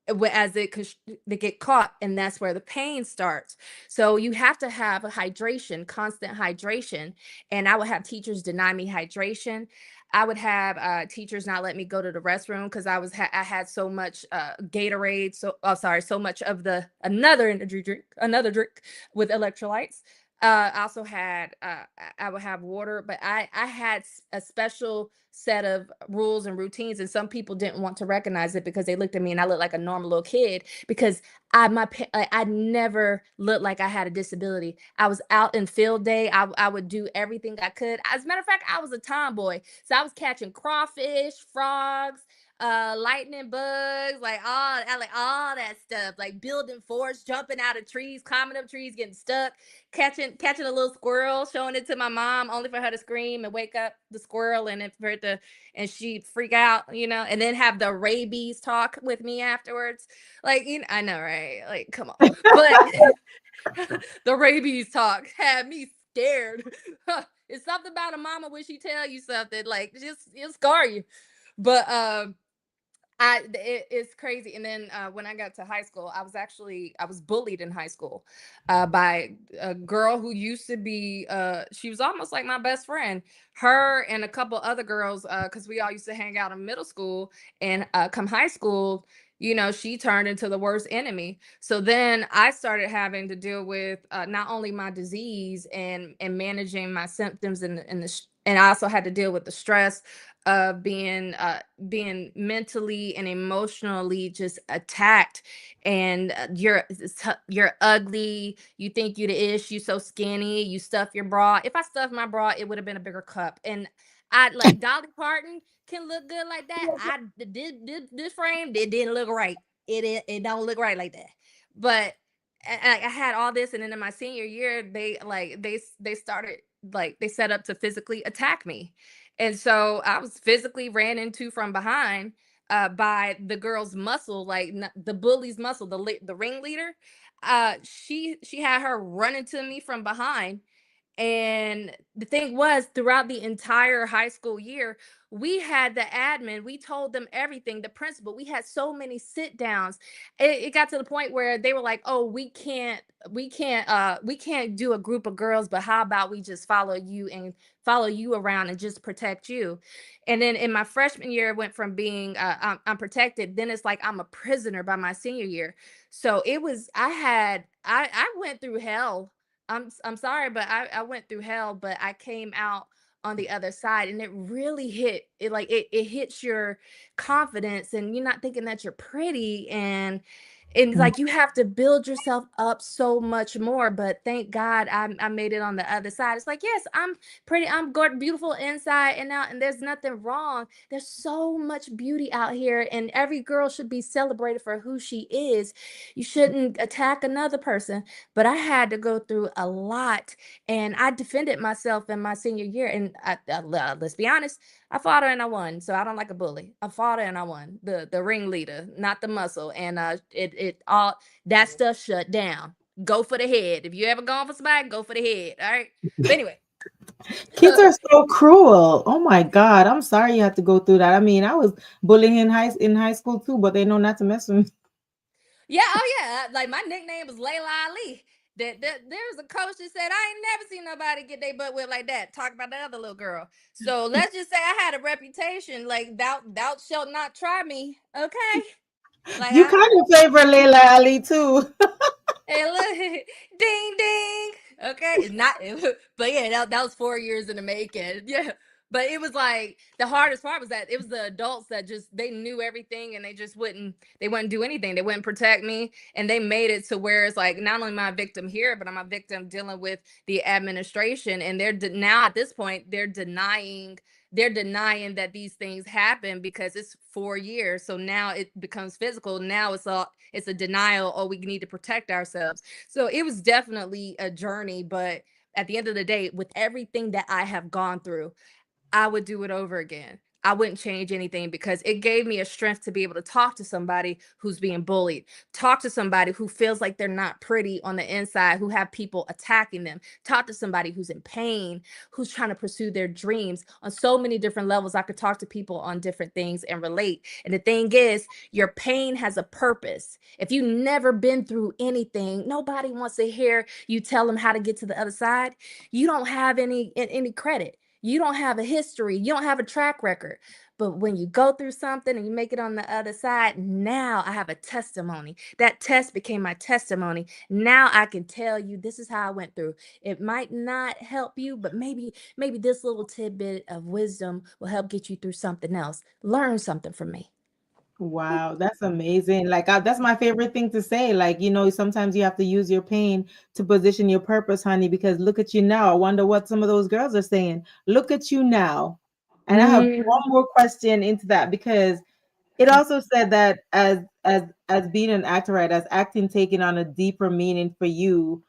C: they get caught, and that's where the pain starts. So you have to have a hydration, constant hydration. And I would have teachers deny me hydration. I would have teachers not let me go to the restroom because I had so much Gatorade, so much of the another drink with electrolytes. I also had I would have water, but I had a special set of rules and routines, and some people didn't want to recognize it because they looked at me and I looked like a normal little kid, because I never looked like I had a disability. I was out in field day. I would do everything I could. As a matter of fact, I was a tomboy, so I was catching crawfish, frogs, lightning bugs, like all that stuff, like building forts, jumping out of trees, climbing up trees, getting stuck, catching a little squirrel, showing it to my mom, only for her to scream and wake up the squirrel, and and she'd freak out, and then have the rabies talk with me afterwards. Like, I know, right? Like, come on. But the rabies talk had me scared. It's something about a mama when she tell you something, like, just it'll scar you. But it's crazy. And then when I got to high school, I was bullied in high school by a girl who used to be she was almost like my best friend. Her and a couple other girls, because we all used to hang out in middle school, and come high school, she turned into the worst enemy. So then I started having to deal with not only my disease and managing my symptoms, and I also had to deal with the stress of being mentally and emotionally just attacked. And you're ugly, you think you the ish, you so skinny, you stuff your bra. If I stuffed my bra, it would have been a bigger cup. And I like Dolly Parton can look good like that. I did this frame, it didn't look right. It don't look right like that. But I had all this, and then in my senior year, they started, like, they set up to physically attack me. And so I was physically ran into from behind by the girl's muscle, like the bully's muscle, the ringleader. She had her running to me from behind. And the thing was, throughout the entire high school year, we had the admin, we told them everything, the principal, we had so many sit downs. It got to the point where they were like, "Oh, we can't do a group of girls, but how about we just follow you around and just protect you?" And then in my freshman year, it went from being I'm protected, then it's like I'm a prisoner by my senior year. So it was, I went through hell. I'm sorry, but I went through hell, but I came out on the other side, and it really it hits your confidence, and you're not thinking that you're pretty. And And like you have to build yourself up so much more, but thank God I made it on the other side. It's like, yes, I'm pretty, I'm good, beautiful inside and out, and there's nothing wrong. There's so much beauty out here, and every girl should be celebrated for who she is. You shouldn't attack another person. But I had to go through a lot, and I defended myself in my senior year. And let's be honest, I fought her and I won. So I don't like a bully. I fought her and I won. The ringleader, not the muscle. And it all that stuff shut down. Go for the head. If you ever gone for somebody, go for the head. All right. But anyway.
B: Kids are so cruel. Oh my God. I'm sorry you had to go through that. I mean, I was bullying in high school too, but they know not to mess with me.
C: Yeah, oh yeah. Like my nickname was Layla Ali. There was a coach that said, I ain't never seen nobody get their butt whipped like that. Talk about the other little girl. So let's just say I had a reputation like thou shalt not try me. Okay. Like
B: You kind of favor Layla Ali too.
C: hey, look, ding ding. Okay, it's not, but yeah, that was 4 years in the making. Yeah, but it was like the hardest part was that it was the adults that just they knew everything and they wouldn't do anything. They wouldn't protect me, and they made it to where it's like not only am I a victim here, but I'm a victim dealing with the administration, and now at this point they're denying that these things happen because it's 4 years. So now it becomes physical. Now it's a denial. Oh, we need to protect ourselves. So it was definitely a journey. But at the end of the day, with everything that I have gone through, I would do it over again. I wouldn't change anything because it gave me a strength to be able to talk to somebody who's being bullied, talk to somebody who feels like they're not pretty on the inside, who have people attacking them, talk to somebody who's in pain, who's trying to pursue their dreams on so many different levels. I could talk to people on different things and relate. And the thing is, your pain has a purpose. If you've never been through anything, nobody wants to hear you tell them how to get to the other side. You don't have any credit. You don't have a history. You don't have a track record. But when you go through something and you make it on the other side, now I have a testimony. That test became my testimony. Now I can tell you this is how I went through. It might not help you, but maybe this little tidbit of wisdom will help get you through something else. Learn something from me.
B: Wow, that's amazing. Like that's my favorite thing to say. Like, sometimes you have to use your pain to position your purpose, honey, because look at you now. I wonder what some of those girls are saying. Look at you now. And I have one more question into that, because it also said that as being an actor, right, as acting taking on a deeper meaning for you.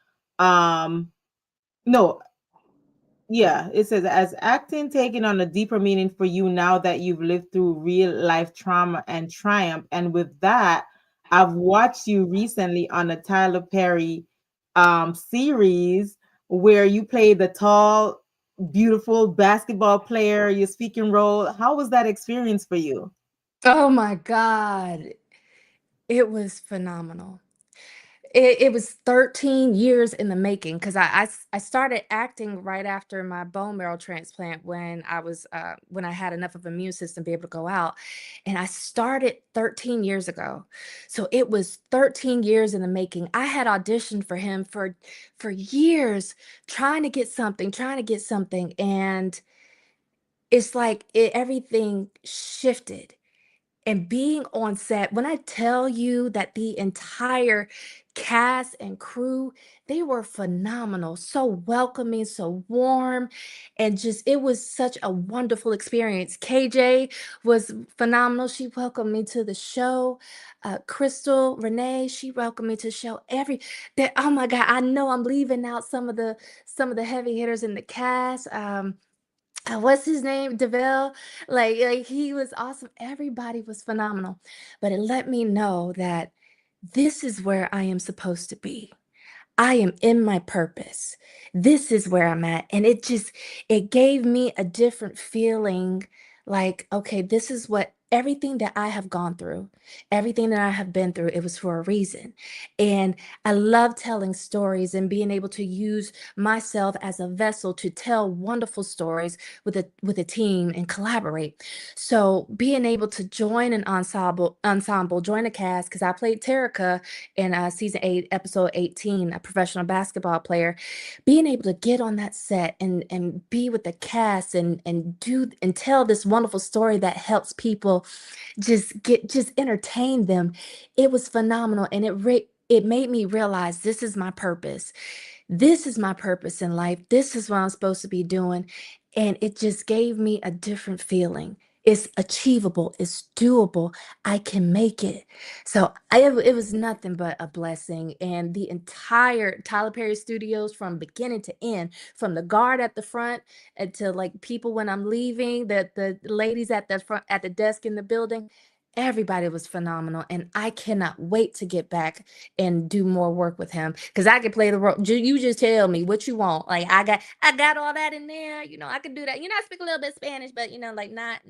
B: Yeah, it says as acting taking on a deeper meaning for you now that you've lived through real life trauma and triumph. And with that, I've watched you recently on a Tyler Perry series where you play the tall, beautiful basketball player, your speaking role. How was that experience for you?
C: Oh my God. It was phenomenal. It was 13 years in the making because I started acting right after my bone marrow transplant when I had enough of an immune system to be able to go out, and I started 13 years ago. So it was 13 years in the making. I had auditioned for him for years, trying to get something, and it's like everything shifted. And being on set, when I tell you that the entire cast and crew, they were phenomenal, so welcoming, so warm, and just it was such a wonderful experience. KJ was phenomenal. She welcomed me to the show. Crystal, Renee, she welcomed me to the show. Oh my God, I know I'm leaving out some of the heavy hitters in the cast. What's his name? DeVille. Like he was awesome. Everybody was phenomenal. But it let me know that this is where I am supposed to be. I am in my purpose. This is where I'm at. And it gave me a different feeling like, okay, this is what everything that I have gone through, everything that I have been through, it was for a reason. And I love telling stories and being able to use myself as a vessel to tell wonderful stories with a team and collaborate. So being able to join an ensemble, join a cast, because I played Terica in season 8, episode 18, a professional basketball player, being able to get on that set and be with the cast and tell this wonderful story that helps people people just entertain them. It was phenomenal. And it made me realize this is my purpose. This is my purpose in life. This is what I'm supposed to be doing. And it just gave me a different feeling. It's achievable. It's doable. I can make it. So it was nothing but a blessing. And the entire Tyler Perry Studios, from beginning to end, from the guard at the front to like people when I'm leaving, the ladies at the front at the desk in the building, everybody was phenomenal. And I cannot wait to get back and do more work with him, because I can play the role. You just tell me what you want. Like I got all that in there. I can do that. I speak a little bit Spanish, but like not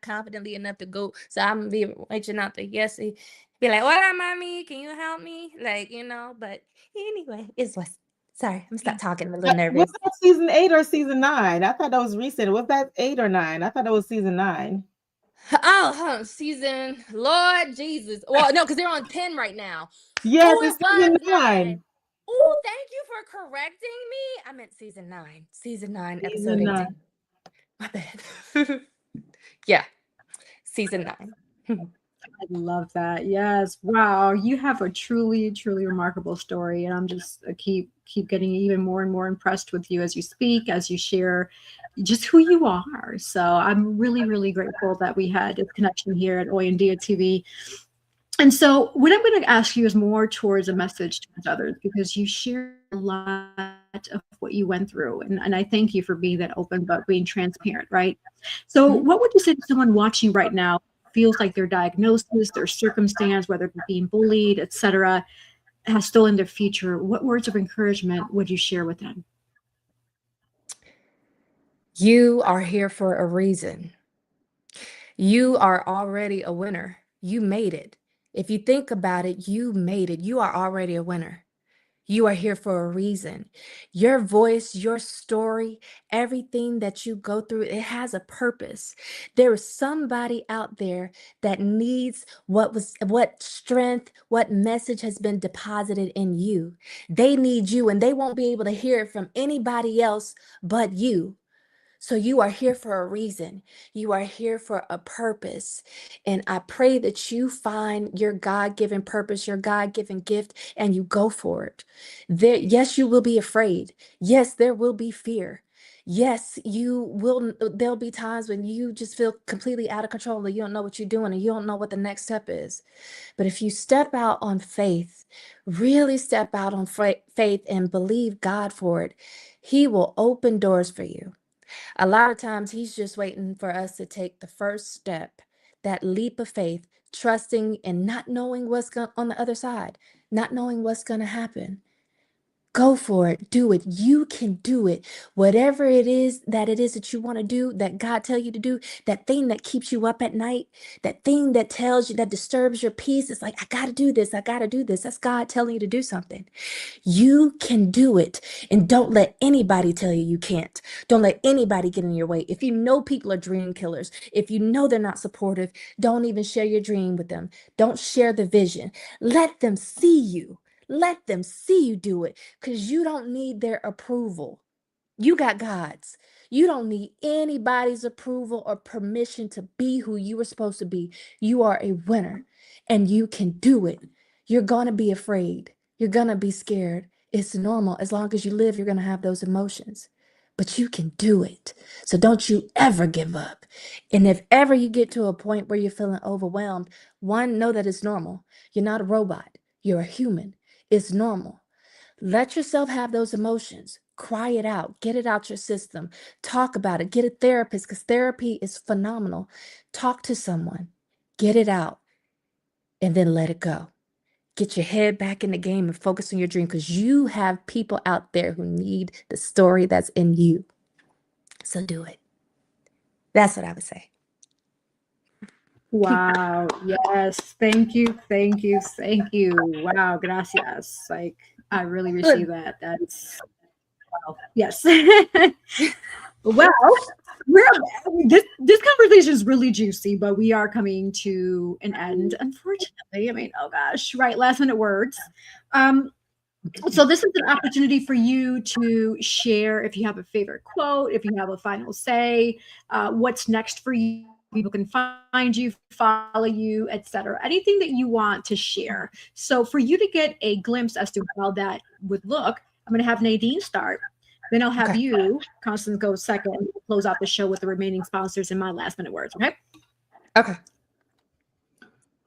C: confidently enough to go. So I'm gonna be reaching out to Yessie, be like, "Hola, mommy, can you help me?" But anyway, it's what. Sorry, I'm gonna stop talking. I'm a little nervous.
B: Was that season 8 or season 9? I thought that was recent. Was that 8 or 9? I thought that was season 9.
C: Oh, season, Lord Jesus. Well, no, because they're on 10 right now.
B: Yes,
C: Oh,
B: it's
C: it
B: season
C: was
B: 9.
C: 9. Oh, thank you for correcting me. I meant season 9. Season 9, episode 18. My bad. Yeah, season 9.
A: I love that. Yes. Wow. You have a truly, truly remarkable story. And I'm just keep getting even more and more impressed with you as you speak, as you share just who you are. So I'm really, really grateful that we had this connection here at Hoy En Día TV. And so what I'm going to ask you is more towards a message towards others, because you share a lot of what you went through. And I thank you for being that open, but being transparent, right? So what would you say to someone watching right now, feels like their diagnosis, their circumstance, whether they're being bullied, etc., has stolen their future? What words of encouragement would you share with them?
C: You are here for a reason. You are already a winner. You made it. If you think about it, you made it. You are already a winner. You are here for a reason. Your voice, your story, everything that you go through, it has a purpose. There is somebody out there that needs what strength, what message has been deposited in you. They need you, and they won't be able to hear it from anybody else but you. So you are here for a reason. You are here for a purpose. And I pray that you find your God-given purpose, your God-given gift, and you go for it. Yes, you will be afraid. Yes, there will be fear. Yes, there'll be times when you just feel completely out of control, and you don't know what you're doing, and you don't know what the next step is. But if you step out on faith, really step out on faith and believe God for it, He will open doors for you. A lot of times he's just waiting for us to take the first step, that leap of faith, trusting and not knowing what's on the other side, not knowing what's going to happen. Go for it. Do it. You can do it. Whatever it is that you want to do, that God tell you to do, that thing that keeps you up at night, that thing that tells you, that disturbs your peace. It's like, I got to do this. I got to do this. That's God telling you to do something. You can do it. And don't let anybody tell you you can't. Don't let anybody get in your way. If you know people are dream killers, if you know they're not supportive, don't even share your dream with them. Don't share the vision. Let them see you. Let them see you do it, because you don't need their approval. You got God's. You don't need anybody's approval or permission to be who you were supposed to be. You are a winner, and you can do it. You're going to be afraid. You're going to be scared. It's normal. As long as you live, you're going to have those emotions. But you can do it. So don't you ever give up. And if ever you get to a point where you're feeling overwhelmed, one, know that it's normal. You're not a robot. You're a human. It's normal. Let yourself have those emotions. Cry it out. Get it out your system. Talk about it. Get a therapist, because therapy is phenomenal. Talk to someone. Get it out. And then let it go. Get your head back in the game and focus on your dream, because you have people out there who need the story that's in you. So do it. That's what I would say.
A: Wow. Yes. Thank you. Thank you. Thank you. Wow. Gracias. Like, I really receive that. That's wow. Yes. Well, this conversation is really juicy, but we are coming to an end, unfortunately. I mean, oh gosh, right. Last minute words. So this is an opportunity for you to share if you have a favorite quote, if you have a final say, what's next for you. people can find you, follow you, etc. Anything that you want to share. So for you to get a glimpse as to how that would look, I'm going to have Nadine start. Then I'll have you, Constance, go second, and close out the show with the remaining sponsors and my last minute words. Okay?
C: Okay.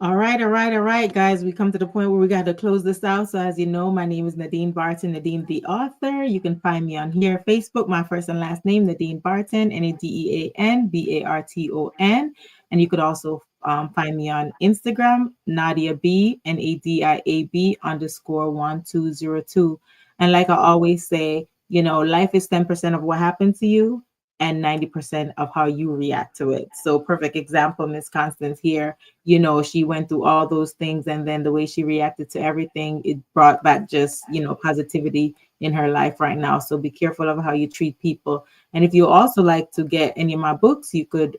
B: All right, guys. We come to the point where we got to close this out. So as you know, my name is Nadine Barton, Nadine the author. You can find me on here, Facebook, my first and last name, Nadine Barton, Nadean Barton. And you could also find me on Instagram, Nadia B, NADIAB _1202. And like I always say, you know, life is 10% of what happened to you and 90% of how you react to it. So perfect example, Miss Constance here, you know, she went through all those things, and then the way she reacted to everything, it brought back just, you know, positivity in her life right now. So be careful of how you treat people. And if you also like to get any of my books, you could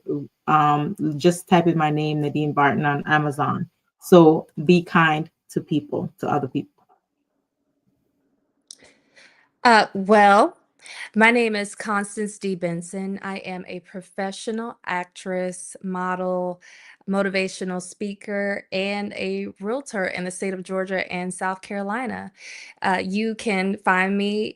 B: just type in my name, Nadine Barton, on Amazon. So be kind to people, to other people.
C: Well, my name is Constance D. Benson. I am a professional actress, model, motivational speaker, and a realtor in the state of Georgia and South Carolina. You can find me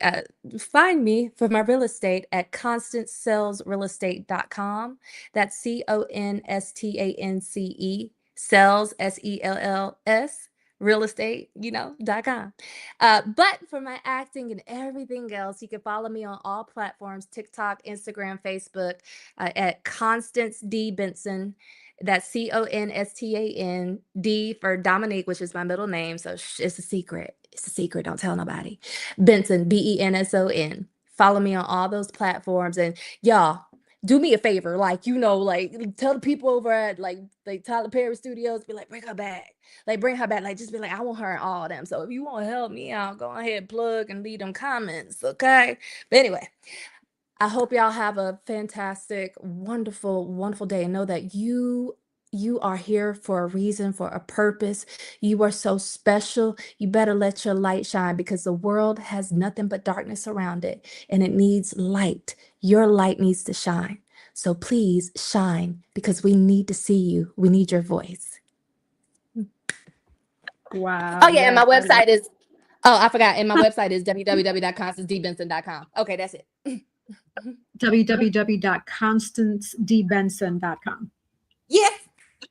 C: for my real estate at constancesellsrealestate.com. That's CONSTANCE, cells, SELLS, real estate, .com. But for my acting and everything else, you can follow me on all platforms, TikTok, Instagram, Facebook, at Constance D. Benson. That's CONSTAN, D for Dominique, which is my middle name. So it's a secret. It's a secret. Don't tell nobody. Benson, BENSON. Follow me on all those platforms. And y'all, do me a favor, tell the people over at Tyler Perry Studios, be like, bring her back, just be like, I want her and all them. So if you want to help me out, go ahead, plug and leave them comments, okay? But anyway, I hope y'all have a fantastic, wonderful, wonderful day, and know that you are here for a reason, for a purpose. You are so special. You better let your light shine, because the world has nothing but darkness around it, and it needs light. Your light needs to shine. So please shine, because we need to see you. We need your voice.
A: Wow.
C: Oh, yeah, and my website is, I forgot, and my website is www.constancedbenson.com. Okay, that's it.
A: www.constancedbenson.com.
C: Yes.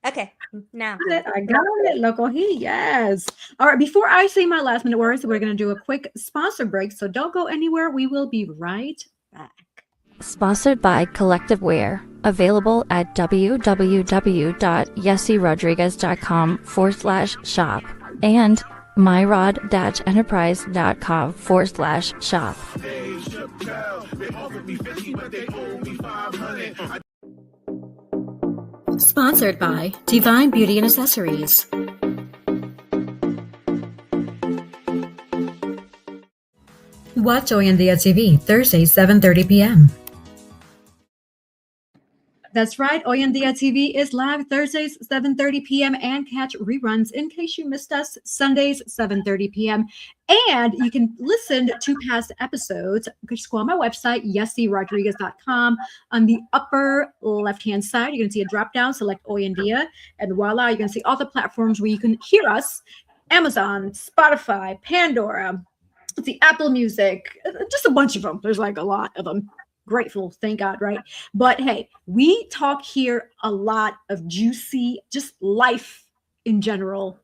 C: Okay. Now
A: I got it. Local heat. Yes. All right. Before I say my last minute words, we're going to do a quick sponsor break. So don't go anywhere. We will be right back.
G: Sponsored by Collective Wear. Available at www.yessierodriguez.com/shop and myrod-enterprise.com/shop.
H: Sponsored by Divine Beauty and Accessories. Watch Hoy En Día TV, Thursdays, 7:30 p.m.
A: That's right. Hoy En Día TV is live Thursdays, 7:30 p.m. and catch reruns in case you missed us Sundays, 7:30 p.m. And you can listen to past episodes. Just go on my website, yessierodriguez.com. On the upper left-hand side, you're going to see a drop-down, select Hoy En Día, and voila, you're going to see all the platforms where you can hear us: Amazon, Spotify, Pandora, the Apple Music, just a bunch of them. There's like a lot of them. Grateful, thank God, right? But hey, we talk here a lot of juicy, just life in general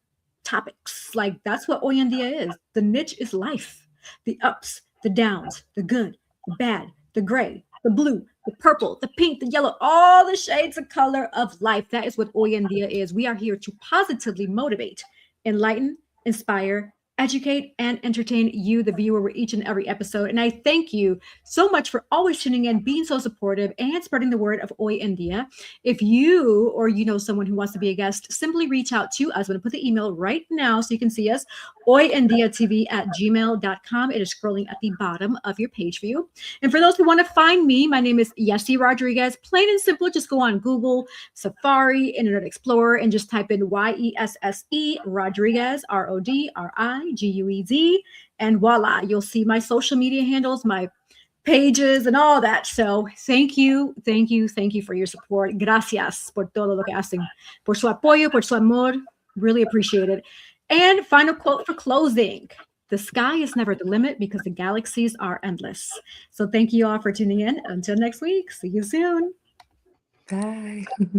A: topics. Like that's what Hoy En Día is. The niche is life. The ups, the downs, the good, the bad, the gray, the blue, the purple, the pink, the yellow, all the shades of color of life. That is what Hoy En Día is. We are here to positively motivate, enlighten, inspire, educate, and entertain you, the viewer, with each and every episode. And I thank you so much for always tuning in, being so supportive, and spreading the word of Hoy En Día. If you or you know someone who wants to be a guest, simply reach out to us. I'm going to put the email right now so you can see us, hoyendiatv@gmail.com. It is scrolling at the bottom of your page view. And for those who want to find me, my name is Yessie Rodriguez. Plain and simple, just go on Google, Safari, Internet Explorer, and just type in YESSE Rodriguez, RODRIGUEZ, and voila, you'll see my social media handles, my pages and all that. So thank you for your support. Gracias por todo lo que hacen, por su apoyo, por su amor. Really appreciate it. And final quote for closing. The sky is never the limit because the galaxies are endless. So thank you all for tuning in. Until next week. See you soon.
C: Bye.